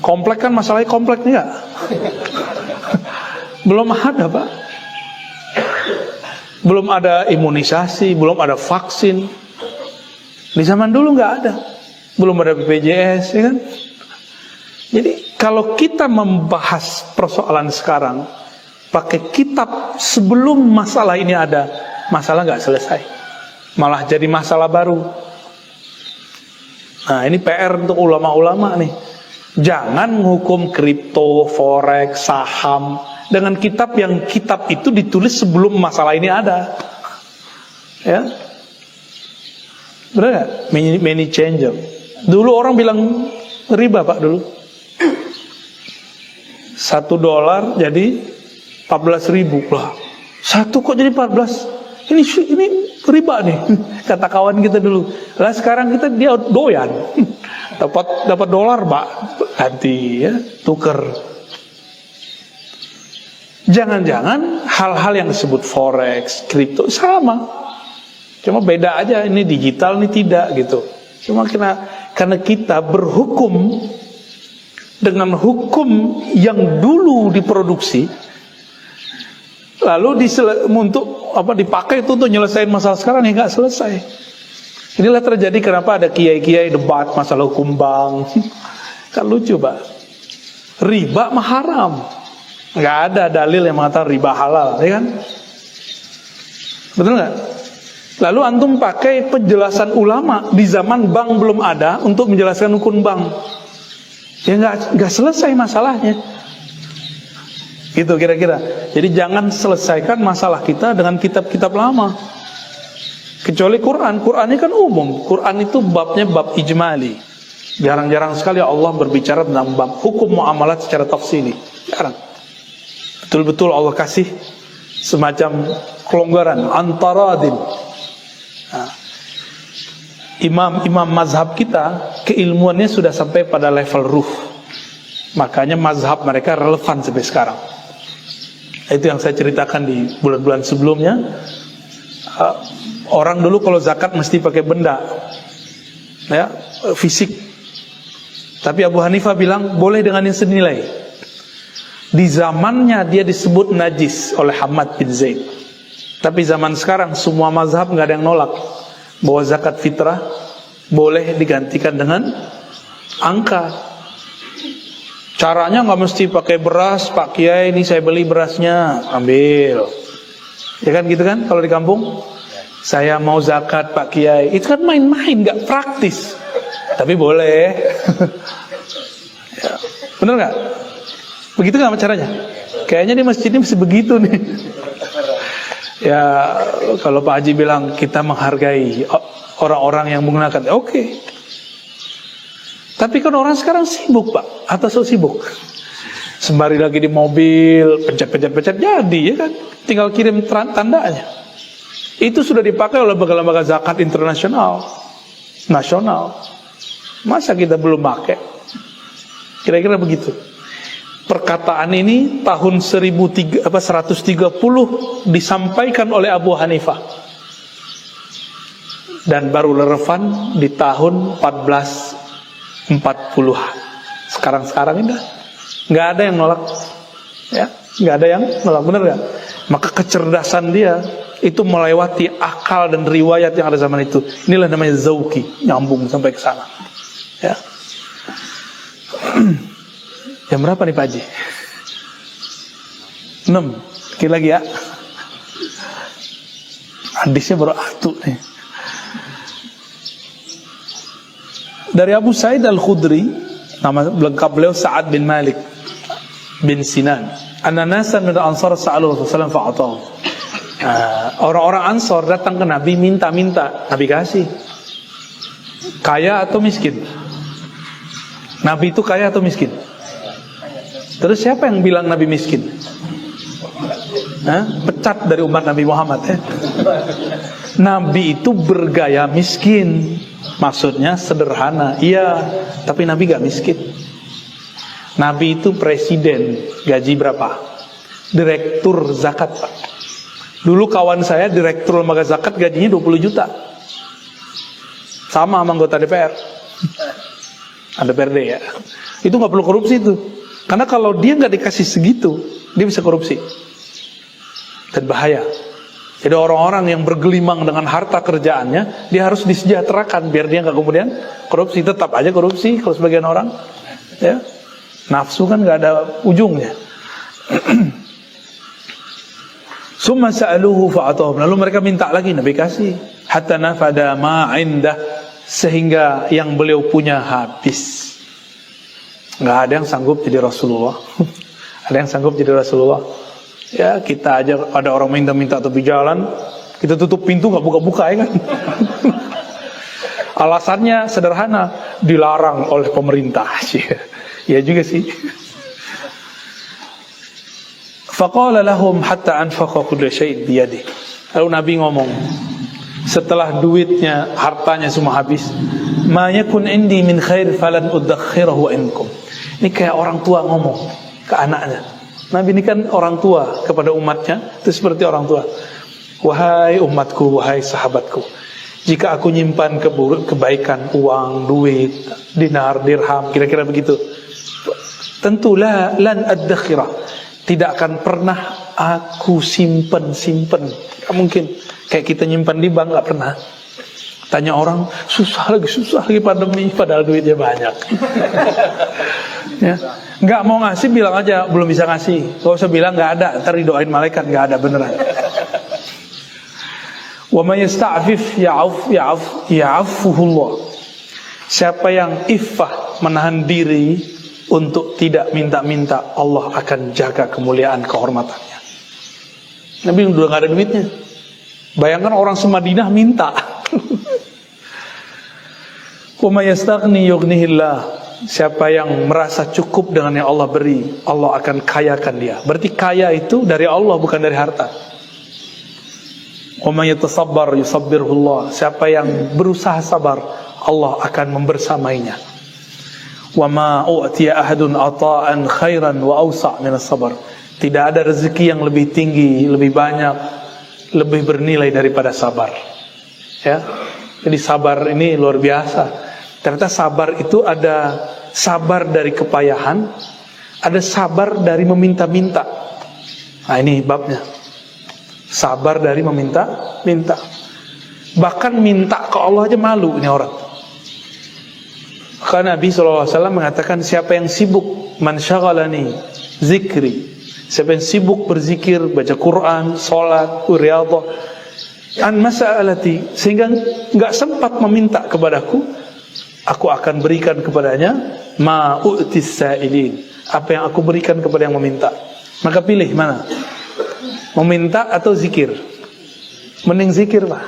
Speaker 1: Komplek kan masalahnya komplek enggak? Belum ada, Pak. Belum ada imunisasi, belum ada vaksin. Di zaman dulu nggak ada. Belum ada BPJS, ya kan? Jadi kalau kita membahas persoalan sekarang pakai kitab sebelum masalah ini ada, masalah nggak selesai, malah jadi masalah baru. Nah, ini PR untuk ulama-ulama nih. Jangan menghukum kripto, forex, saham dengan kitab yang kitab itu ditulis sebelum masalah ini ada. Ya, benar nggak? Many changer. Dulu orang bilang riba Pak dulu. $1 jadi 14.000 lah. Satu kok jadi 14? Ini riba nih, kata kawan kita dulu. Lah sekarang dia doyan. dapat dolar Pak, ganti ya, tuker. Jangan-jangan hal-hal yang disebut forex, kripto sama. Cuma beda aja, ini digital, ini tidak gitu. Cuma karena kita berhukum dengan hukum yang dulu diproduksi, lalu dipakai itu untuk nyelesain masalah sekarang yang nggak selesai. Inilah terjadi kenapa ada kiai-kiai debat masalah hukum bank. Kan lucu Pak. Riba mah haram. Nggak ada dalil yang mengatakan riba halal, ya kan? Betul nggak? Lalu antum pakai penjelasan ulama di zaman bank belum ada untuk menjelaskan hukum bank. Ya nggak selesai masalahnya. Gitu kira-kira. Jadi jangan selesaikan masalah kita dengan kitab-kitab lama. Kecuali Quran. Quran ini kan umum. Quran itu babnya bab ijmali. Jarang-jarang sekali Allah berbicara tentang bab hukum muamalat secara tafsili. Jarang. Betul-betul Allah kasih semacam kelonggaran antaradin. Nah, imam mazhab kita keilmuannya sudah sampai pada level ruh. Makanya mazhab mereka relevan sampai sekarang. Itu yang saya ceritakan di bulan-bulan sebelumnya. Orang dulu kalau zakat mesti pakai benda, ya, fisik. Tapi Abu Hanifah bilang boleh dengan yang senilai. Di zamannya dia disebut najis oleh Hamad bin Zaid. Tapi zaman sekarang semua mazhab nggak ada yang nolak bahwa zakat fitrah boleh digantikan dengan angka. Caranya nggak mesti pakai beras, Pak Kiai ini saya beli berasnya, ambil. Ya kan gitu kan kalau di kampung? Saya mau zakat Pak Kiai, itu kan main-main, nggak praktis. Tapi boleh. Ya. Bener nggak? Begitu nggak caranya? Kayaknya di masjid ini masih begitu nih. Ya kalau Pak Haji bilang kita menghargai orang-orang yang menggunakan, oke. Tapi kan orang sekarang sibuk Pak, atau so sibuk. Sembari lagi di mobil, pencet jadi ya kan, tinggal kirim tandanya. Itu sudah dipakai oleh lembaga-lembaga zakat internasional, nasional. Masa kita belum pakai? Kira-kira begitu. Perkataan ini tahun 130 disampaikan oleh Abu Hanifah. Dan baru relevan di tahun 1440-an. Sekarang ini nggak ada yang nolak, ya, nggak ada yang nolak, bener nggak? Maka kecerdasan dia itu melewati akal dan riwayat yang ada zaman itu. Inilah namanya zauki, nyambung sampai ke sana. Ya. Jam berapa nih Pak Haji? 6. Sekali lagi ya. Hadisnya baru atu nih. Dari Abu Sa'id Al-Khudri, nama lengkap beliau Sa'ad bin Malik bin Sinan. Anna nasan min al-ansar sa'alu Rasulullah fa'atahu. Orang-orang Ansor datang ke Nabi minta-minta, Nabi kasih. Kaya atau miskin? Nabi itu kaya atau miskin? Terus siapa yang bilang Nabi miskin? Pecat dari umat Nabi Muhammad ya. Nabi itu bergaya miskin. Maksudnya sederhana. Iya, tapi Nabi gak miskin. Nabi itu presiden. Gaji berapa? Direktur zakat Pak. Dulu kawan saya direktur lembaga zakat gajinya 20 juta. Sama anggota DPR. Ada DPRD ya. Itu gak perlu korupsi itu. Karena kalau dia nggak dikasih segitu, dia bisa korupsi dan bahaya. Jadi orang-orang yang bergelimang dengan harta kerjaannya, dia harus disejahterakan biar dia nggak kemudian korupsi. Tetap aja korupsi kalau sebagian orang, ya, nafsu kan nggak ada ujungnya. Summa sa'aluhu fa'atahum. Lalu mereka minta lagi, Nabi kasih. Hatta nafada ma indah, sehingga yang beliau punya habis. Nggak ada yang sanggup jadi Rasulullah. Ada yang sanggup jadi Rasulullah. Ya kita aja ada orang minta-minta tepi jalan, kita tutup pintu nggak buka-buka ya kan. Alasannya sederhana, dilarang oleh pemerintah. Ya juga sih. Faqala lahum hatta anfaqa kulla syai'in biyadihi. Lalu Nabi ngomong, setelah duitnya, hartanya semua habis, ma yakun indi min khair falan udakhirahu ankum. Ini kayak orang tua ngomong ke anaknya. Nabi ini kan orang tua kepada umatnya, itu seperti orang tua. Wahai umatku, wahai sahabatku, jika aku nyimpan kebaikan, uang, duit, dinar, dirham, kira-kira begitu, tentulah lan addakhirah, tidak akan pernah aku simpen. Gak mungkin. Kayak kita nyimpan di bank, gak pernah. Tanya orang, susah lagi pandemi, padahal duitnya banyak. Ya. Gak mau ngasih, bilang aja belum bisa ngasih. Gak usah bilang gak ada, ntar didoain malaikat, gak ada beneran. Wa may yasta'fif ya'affuhullah. Siapa yang iffah, menahan diri untuk tidak minta-minta, Allah akan jaga kemuliaan kehormatannya. Nabi udah gak ada duitnya. Bayangkan orang semadinah minta. Wa may yastaghni yughnihillah. Siapa yang merasa cukup dengan yang Allah beri, Allah akan kayakan dia. Berarti kaya itu dari Allah, bukan dari harta. Wa may yatasabbar yusabbirhullah. Siapa yang berusaha sabar, Allah akan membersamainya. Wa ma u'tiya ahadun ata'an khairan wa awsa' min as-sabr. Tidak ada rezeki yang lebih tinggi, lebih banyak, lebih bernilai daripada sabar. Ya. Jadi sabar ini luar biasa. Ternyata sabar itu ada sabar dari kepayahan, ada sabar dari meminta-minta. Nah, ini babnya. Sabar dari meminta-minta. Bahkan minta ke Allah aja malu ini orang. Karena Nabi SAW mengatakan, siapa yang sibuk, man syaghalani zikri, siapa yang sibuk berzikir, baca Quran, salat, riyadhah, an mas'alati, sehingga enggak sempat meminta kepadaku, aku akan berikan kepadanya ma u'tis sa'ilin, apa yang aku berikan kepada yang meminta. Maka pilih mana? Meminta atau zikir? Mending zikir lah.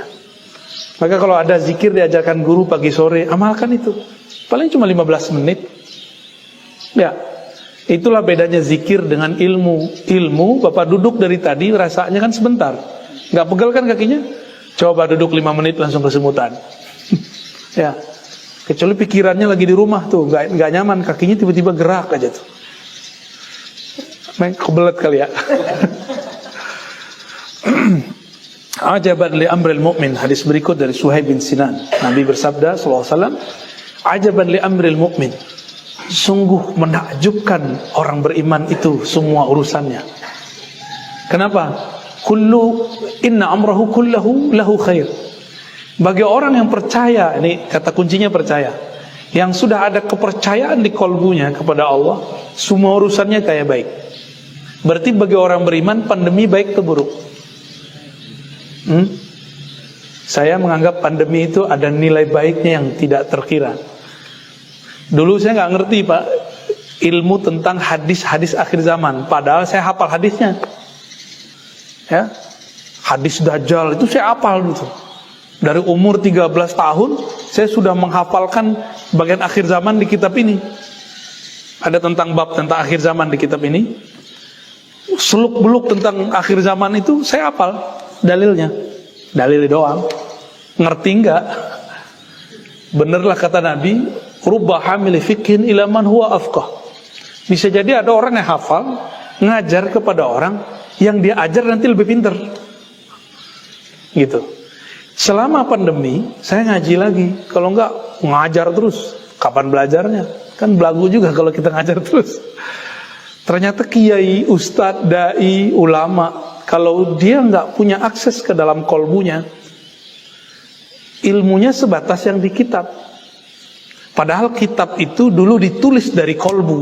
Speaker 1: Maka kalau ada zikir diajarkan guru pagi sore, amalkan itu. Paling cuma 15 menit. Ya, itulah bedanya zikir dengan ilmu. Ilmu, Bapak duduk dari tadi rasanya kan sebentar, nggak pegel kan kakinya? Coba duduk 5 menit langsung kesemutan. Ya, kecuali pikirannya lagi di rumah tuh, nggak nyaman, kakinya tiba-tiba gerak aja tuh. Kebelet kali ya. Ajaban li amril mu'min. Hadis berikut dari Suhaib bin Sinan. Nabi bersabda sallallahu alaihi wasallam, ajaban li amril mu'min. Sungguh menakjubkan orang beriman itu semua urusannya. Kenapa? Inna amrahu kullahu lahu khair. Bagi orang yang percaya, ini kata kuncinya percaya, yang sudah ada kepercayaan di kolbunya kepada Allah, semua urusannya kayak baik. Berarti bagi orang beriman, pandemi baik atau buruk? Saya menganggap pandemi itu ada nilai baiknya yang tidak terkira. Dulu saya nggak ngerti Pak ilmu tentang hadis-hadis akhir zaman, padahal saya hafal hadisnya. Ya, hadis Dajjal itu saya hafal gitu. Dari umur 13 tahun saya sudah menghafalkan bagian akhir zaman di kitab ini. Ada tentang bab tentang akhir zaman di kitab ini. Seluk-beluk tentang akhir zaman itu saya hafal dalilnya. Dalil doang. Ngerti enggak? Benerlah kata Nabi, rubba hamil fiqhin ila man huwa afqah. Bisa jadi ada orang yang hafal ngajar kepada orang yang dia ajar nanti lebih pintar. Gitu. Selama pandemi saya ngaji lagi. Kalau enggak ngajar terus. Kapan belajarnya? Kan belagu juga kalau kita ngajar terus. Ternyata kiai, ustadz, dai, ulama, kalau dia enggak punya akses ke dalam kolbunya, ilmunya sebatas yang di kitab. Padahal kitab itu dulu ditulis dari kolbu.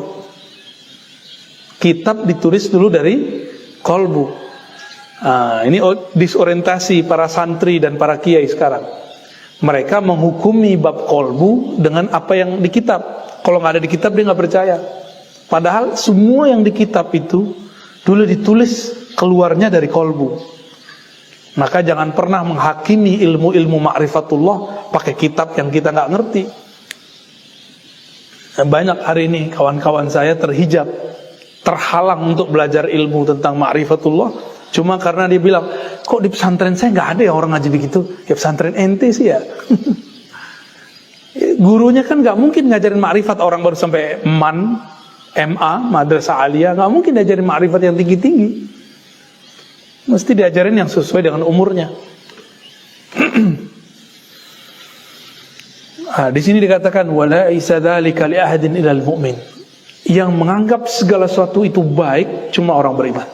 Speaker 1: Kitab ditulis dulu dari kolbu. Ini disorientasi para santri dan para kiai sekarang. Mereka menghukumi bab kolbu dengan apa yang di kitab. Kalau nggak ada di kitab dia nggak percaya. Padahal semua yang di kitab itu dulu ditulis keluarnya dari kolbu. Maka jangan pernah menghakimi ilmu-ilmu ma'rifatullah pakai kitab yang kita nggak ngerti. Banyak hari ini kawan-kawan saya terhijab, terhalang untuk belajar ilmu tentang ma'rifatullah, cuma karena dia bilang, kok di pesantren saya nggak ada ya orang ngaji begitu. Ya pesantren ente sih ya. Gurunya kan nggak mungkin ngajarin ma'rifat orang baru sampai MA, madrasah aliyah, nggak mungkin diajarin ma'rifat yang tinggi-tinggi. Mesti diajarin yang sesuai dengan umurnya. Di sini dikatakan wala isadzalika li ahadin ilal mu'min. Yang menganggap segala sesuatu itu baik cuma orang beriman.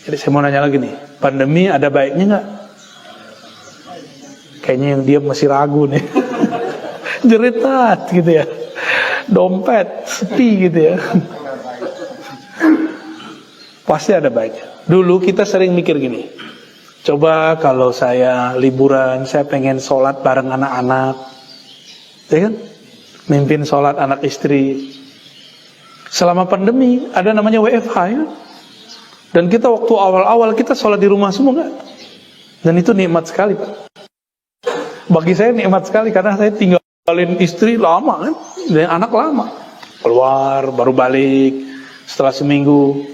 Speaker 1: Jadi saya mau nanya lagi nih, pandemi ada baiknya nggak? Kayaknya yang diam masih ragu nih. Jeritat gitu ya, dompet sepi gitu ya. Pasti ada baiknya. Dulu kita sering mikir gini, coba kalau saya liburan, saya pengen sholat bareng anak-anak, ya kan? Mimpin sholat anak istri. Selama pandemi ada namanya WFH ya. Dan kita waktu awal-awal kita sholat di rumah semua kan? Dan itu nikmat sekali Pak. Bagi saya nikmat sekali karena saya tinggalin istri lama kan, dan anak lama. Keluar baru balik setelah seminggu.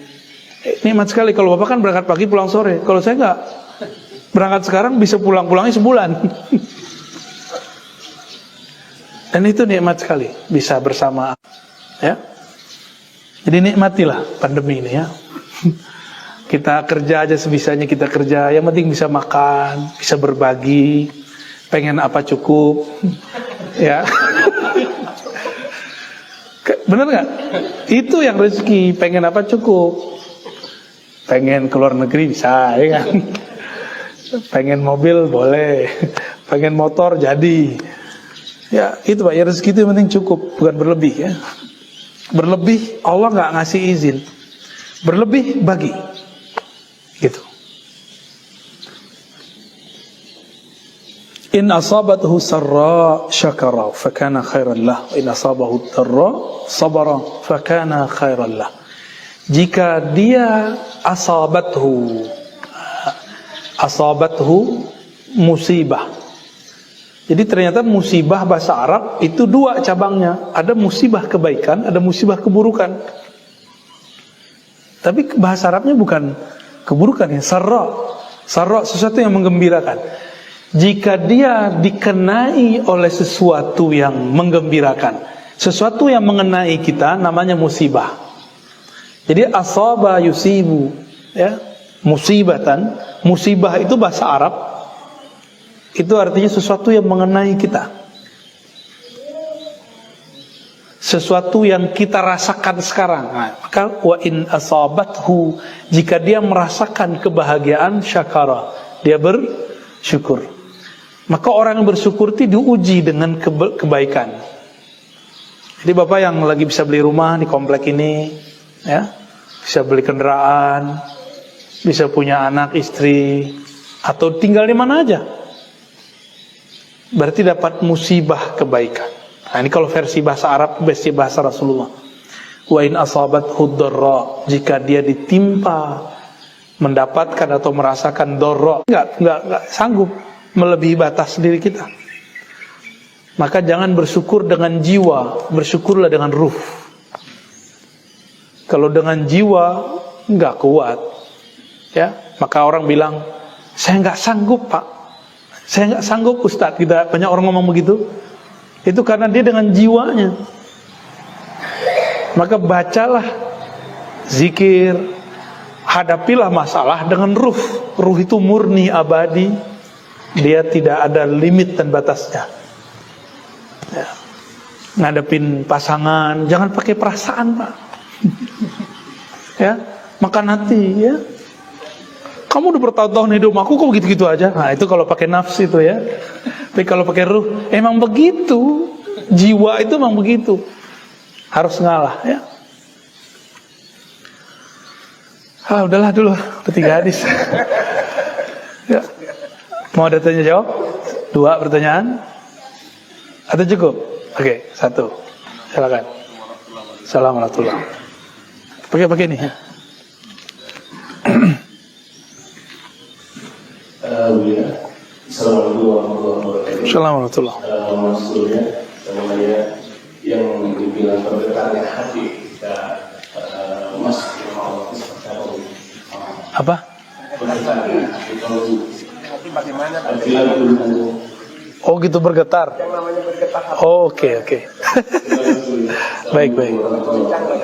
Speaker 1: Nikmat sekali. Kalau Bapak kan berangkat pagi pulang sore. Kalau saya enggak, berangkat sekarang bisa pulang-pulangnya sebulan. Dan itu nikmat sekali, bisa bersama ya. Jadi nikmatilah pandemi ini ya. Kita kerja aja sebisanya kita kerja, yang penting bisa makan, bisa berbagi, pengen apa cukup, ya. Bener nggak? Itu yang rezeki, pengen apa cukup, pengen keluar negeri bisa, ya kan? Pengen mobil boleh, pengen motor jadi, ya itu Pak, ya rezeki itu yang penting cukup, bukan berlebih ya. Berlebih Allah nggak ngasih izin, berlebih bagi. Gitu. In asabathu sarra syakara fakana khairan lah, wa in asabahu dharra sabara fakana khairan lah. Jika dia asabathu musibah. Jadi ternyata musibah bahasa Arab itu dua cabangnya, ada musibah kebaikan, ada musibah keburukan. Tapi bahasa Arabnya bukan keburukan ya, sarra sesuatu yang menggembirakan. Jika dia dikenai oleh sesuatu yang menggembirakan, sesuatu yang mengenai kita, namanya musibah. Jadi asaba yusibu ya, musibatan. Musibah itu bahasa Arab, itu artinya sesuatu yang mengenai kita, sesuatu yang kita rasakan sekarang. Maka wa in asabathu, jika dia merasakan kebahagiaan, syakara, dia bersyukur. Maka orang yang bersyukur itu diuji dengan kebaikan. Jadi Bapak yang lagi bisa beli rumah di komplek ini ya, bisa beli kendaraan, bisa punya anak istri, atau tinggal di mana aja, berarti dapat musibah kebaikan. Nah, ini kalau versi bahasa Arab, versi bahasa Rasulullah. Wa in asabathu dharra, jika dia ditimpa, mendapatkan atau merasakan dharra, enggak sanggup melebihi batas diri kita. Maka jangan bersyukur dengan jiwa, bersyukurlah dengan ruh. Kalau dengan jiwa enggak kuat, ya, maka orang bilang, saya enggak sanggup Pak, saya enggak sanggup Ustadz. Kita banyak orang ngomong begitu. Itu karena dia dengan jiwanya. Maka bacalah zikir, hadapilah masalah dengan ruh. Ruh itu murni, abadi, dia tidak ada limit dan batasnya ya. Ngadepin pasangan jangan pakai perasaan Pak. Ya, makan hati ya. Kamu udah bertahun-tahun hidup aku kok begitu-gitu aja. Nah itu kalau pakai nafsu itu ya. Tapi kalau pakai ruh, emang begitu. Jiwa itu emang begitu. Harus ngalah ya. Udahlah dulu, udah 3 hadis. Ya. Mau ada tanya jawab? 2 pertanyaan? Atau cukup? Oke, 1. Silakan. Assalamualaikum warahmatullahi wabarakatuh. Pakai nih ya.
Speaker 2: Assalamualaikum warahmatullahi wabarakatuh.
Speaker 1: Assalamualaikum warahmatullahi wabarakatuh.
Speaker 2: namanya yang dibilang bergetarnya hati kita mas
Speaker 1: Apa?
Speaker 2: bergetarnya hati kalau
Speaker 3: Hati bagaimana?
Speaker 1: Oh gitu, bergetar.
Speaker 3: Yang namanya bergetar hati.
Speaker 1: Oh, oke. Baik.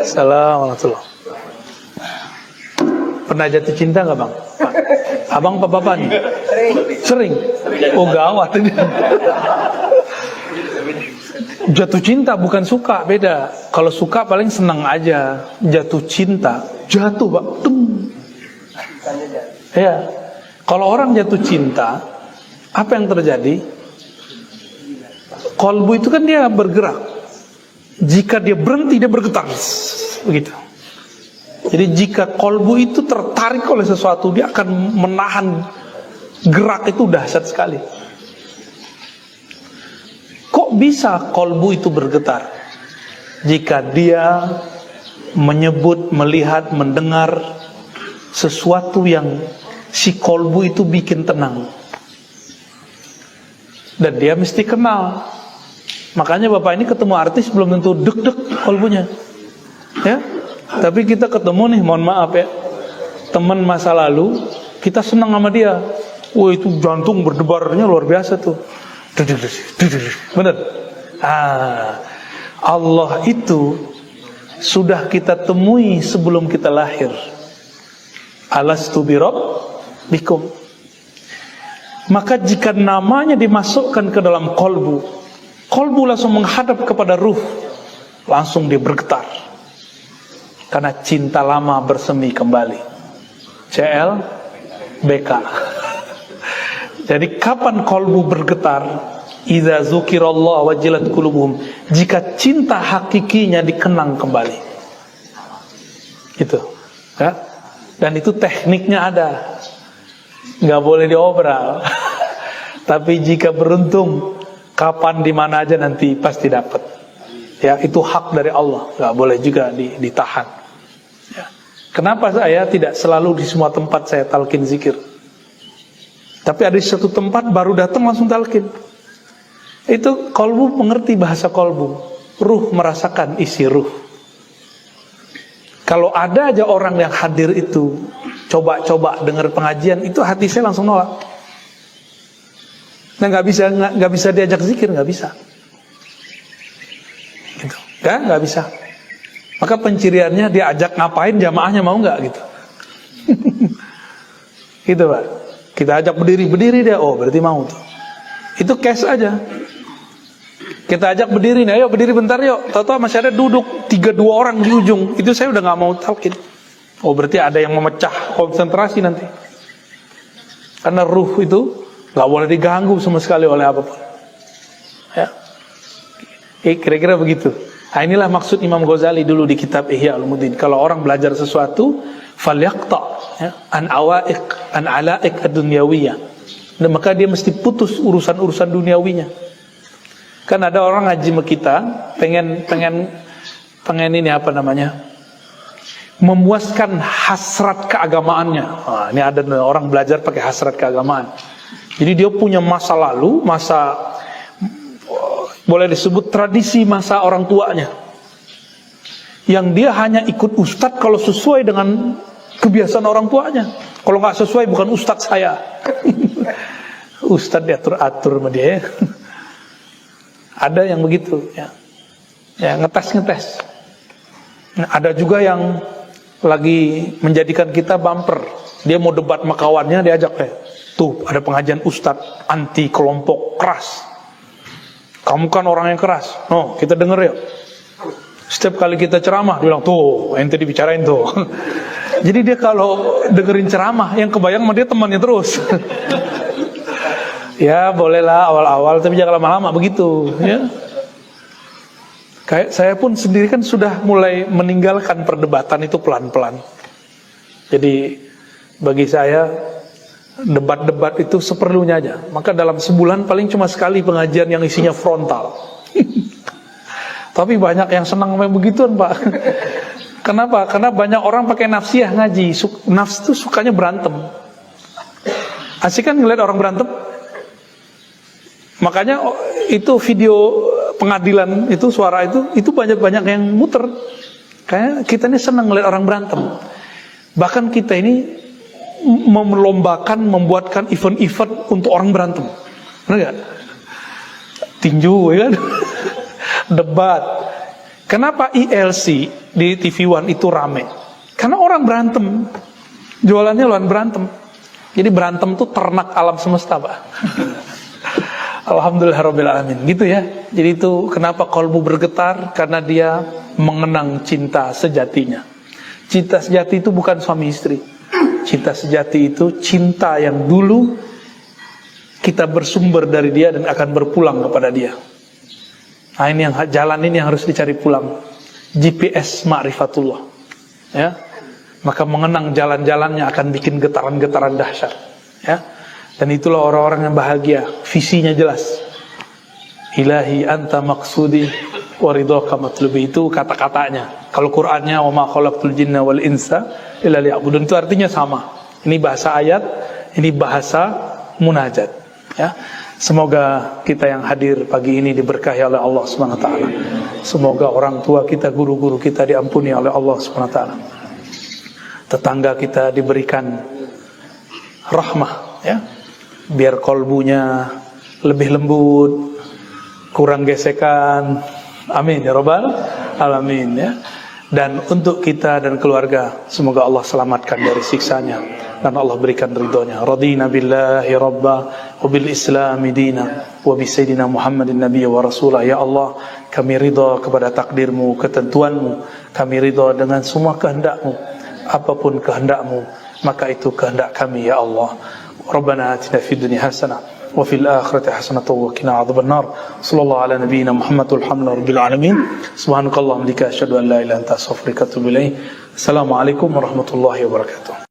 Speaker 1: Assalamualaikum. Pernah jatuh cinta nggak bang? Abang apa bapak nih? Sering. Oh gawat ini. Jatuh cinta bukan suka, beda. Kalau suka paling senang aja. Jatuh cinta, jatuh bang. Ya. Kalau orang jatuh cinta, apa yang terjadi? Kolbu itu kan dia bergerak. Jika dia berhenti, dia bergetar. Begitu. Jadi jika kolbu itu tertarik oleh sesuatu, dia akan menahan gerak itu dahsyat sekali. Kok bisa kolbu itu bergetar? Jika dia menyebut, melihat, mendengar sesuatu yang si kolbu itu bikin tenang. Dan dia mesti kenal. Makanya bapak ini ketemu artis belum tentu deg-deg kolbunya. Ya. Tapi kita ketemu nih, mohon maaf ya, teman masa lalu, kita senang sama dia. Wah itu jantung berdebarnya luar biasa tuh. Bener. Allah itu sudah kita temui sebelum kita lahir. Alastu birabbikum. Maka jika namanya dimasukkan ke dalam kolbu, kolbu langsung menghadap kepada ruh, langsung dia bergetar. Karena cinta lama bersemi kembali. CLBK. Jadi kapan kolbu bergetar? Idza dzukirallah wajilat qulubuhum. Jika cinta hakikinya dikenang kembali. Gitu. Ya? Dan itu tekniknya ada. Nggak boleh diobral. Tapi jika beruntung, kapan di mana aja nanti pasti dapat. Ya, itu hak dari Allah. Nggak boleh juga ditahan. Ya. Kenapa saya tidak selalu di semua tempat saya talqin zikir? Tapi ada di satu tempat baru datang langsung talqin. Itu kolbu mengerti bahasa kolbu. Ruh merasakan isi ruh. Kalau ada aja orang yang hadir itu coba-coba dengar pengajian, itu hati saya langsung nolak. Nah nggak bisa diajak zikir, nggak bisa. Gitu. Nggak bisa. Maka penciriannya diajak ngapain, jamaahnya mau nggak gitu. Gitu Pak. Kita ajak berdiri dia, oh berarti mau tuh. Itu case aja. Kita ajak berdiri nih, ayo berdiri bentar yuk. Tahu-tahu masih ada duduk 3-2 orang di ujung. Itu saya udah nggak mau talqin. Oh berarti ada yang memecah konsentrasi nanti. Karena ruh itu nggak boleh diganggu sama sekali oleh apapun. Ya. Kira-kira begitu. Nah, inilah maksud Imam Ghazali dulu di kitab Ihya Ulumuddin. Kalau orang belajar sesuatu, falyaqta ya, an alaik ad-dunyawiyah. Dan maka dia mesti putus urusan-urusan duniawinya. Kan ada orang ngaji sama kita, pengen ini apa namanya? Memuaskan hasrat keagamaannya. Nah, ini ada orang belajar pakai hasrat keagamaan. Jadi dia punya masa lalu, boleh disebut tradisi masa orang tuanya, yang dia hanya ikut ustadz kalau sesuai dengan kebiasaan orang tuanya. Kalau nggak sesuai bukan ustadz saya. Ustadz diatur-atur sama dia ya. Ada yang begitu ya, ngetes. Ada juga yang lagi menjadikan kita bumper. Dia mau debat sama kawannya, diajak tuh ada pengajian ustadz anti kelompok keras. Kamu kan orang yang keras. No, kita denger yuk. Setiap kali kita ceramah, dia bilang, tuh, ente dibicarain tuh. Jadi dia kalau dengerin ceramah, yang kebayang sama dia temannya terus. Ya, bolehlah awal-awal, tapi jangan lama-lama begitu. Ya. Kayak saya pun sendiri kan sudah mulai meninggalkan perdebatan itu pelan-pelan. Jadi, bagi saya, debat-debat itu seperlunya aja. Maka dalam sebulan paling cuma sekali pengajian yang isinya frontal. Tapi banyak yang senang sama begituan Pak. Kenapa? Karena banyak orang pakai nafsiyah ngaji. Nafs itu sukanya berantem. Asik kan ngeliat orang berantem? Makanya itu video pengadilan itu, suara itu banyak-banyak yang muter. Kayak kita ini senang ngeliat orang berantem. Bahkan kita ini membuatkan event-event untuk orang berantem. Benar gak? Tinju, ya kan? Debat. Kenapa ILC di TV One itu rame? Karena orang berantem. Jualannya lawan berantem. Jadi berantem tuh ternak alam semesta, Pak. Alhamdulillahirabbil alamin. Gitu ya. Jadi itu kenapa kalbu bergetar, karena dia mengenang cinta sejatinya. Cinta sejati itu bukan suami istri. Cinta sejati itu cinta yang dulu kita bersumber dari dia dan akan berpulang kepada dia. Nah, ini yang jalan ini yang harus dicari pulang. GPS ma'rifatullah. Ya. Maka mengenang jalan-jalannya akan bikin getaran-getaran dahsyat. Ya. Dan itulah orang-orang yang bahagia, visinya jelas. Ilahi anta maksudi wa ridhaka matlubi, itu kata-katanya. Kalau Qur'annya wa ma khalaqtul jinna wal insa illa liya'budun, itu artinya sama. Ini bahasa ayat, ini bahasa munajat. Ya. Semoga kita yang hadir pagi ini diberkahi oleh Allah Subhanahu wa taala. Semoga orang tua kita, guru-guru kita diampuni oleh Allah Subhanahu wa taala. Tetangga kita diberikan rahmah, ya. Biar kolbunya lebih lembut, kurang gesekan. Amin ya rabbal alamin, ya. Dan untuk kita dan keluarga, semoga Allah selamatkan dari siksanya dan Allah berikan ridhonya. Radina billahi rabba wa bil islami dina wa bi sayyidina Muhammadin nabiyya wa rasulah. Ya Allah, kami ridha kepada takdirmu, ketentuanmu. Kami ridha dengan semua kehendakmu. Apapun kehendakmu, maka itu kehendak kami, ya Allah. Rabbana atina fid dunya hasanah wa fil akhirati hasanah wa qina adzabannar. Sallallahu ala nabiyyina Muhammad walhamdulillahi rabbil alamin. Subhanakallahumma wa bihamdika asyhadu an la ilaha illa anta astaghfiruka wa atubu ilaik. Assalamualaikum warahmatullahi wabarakatuh.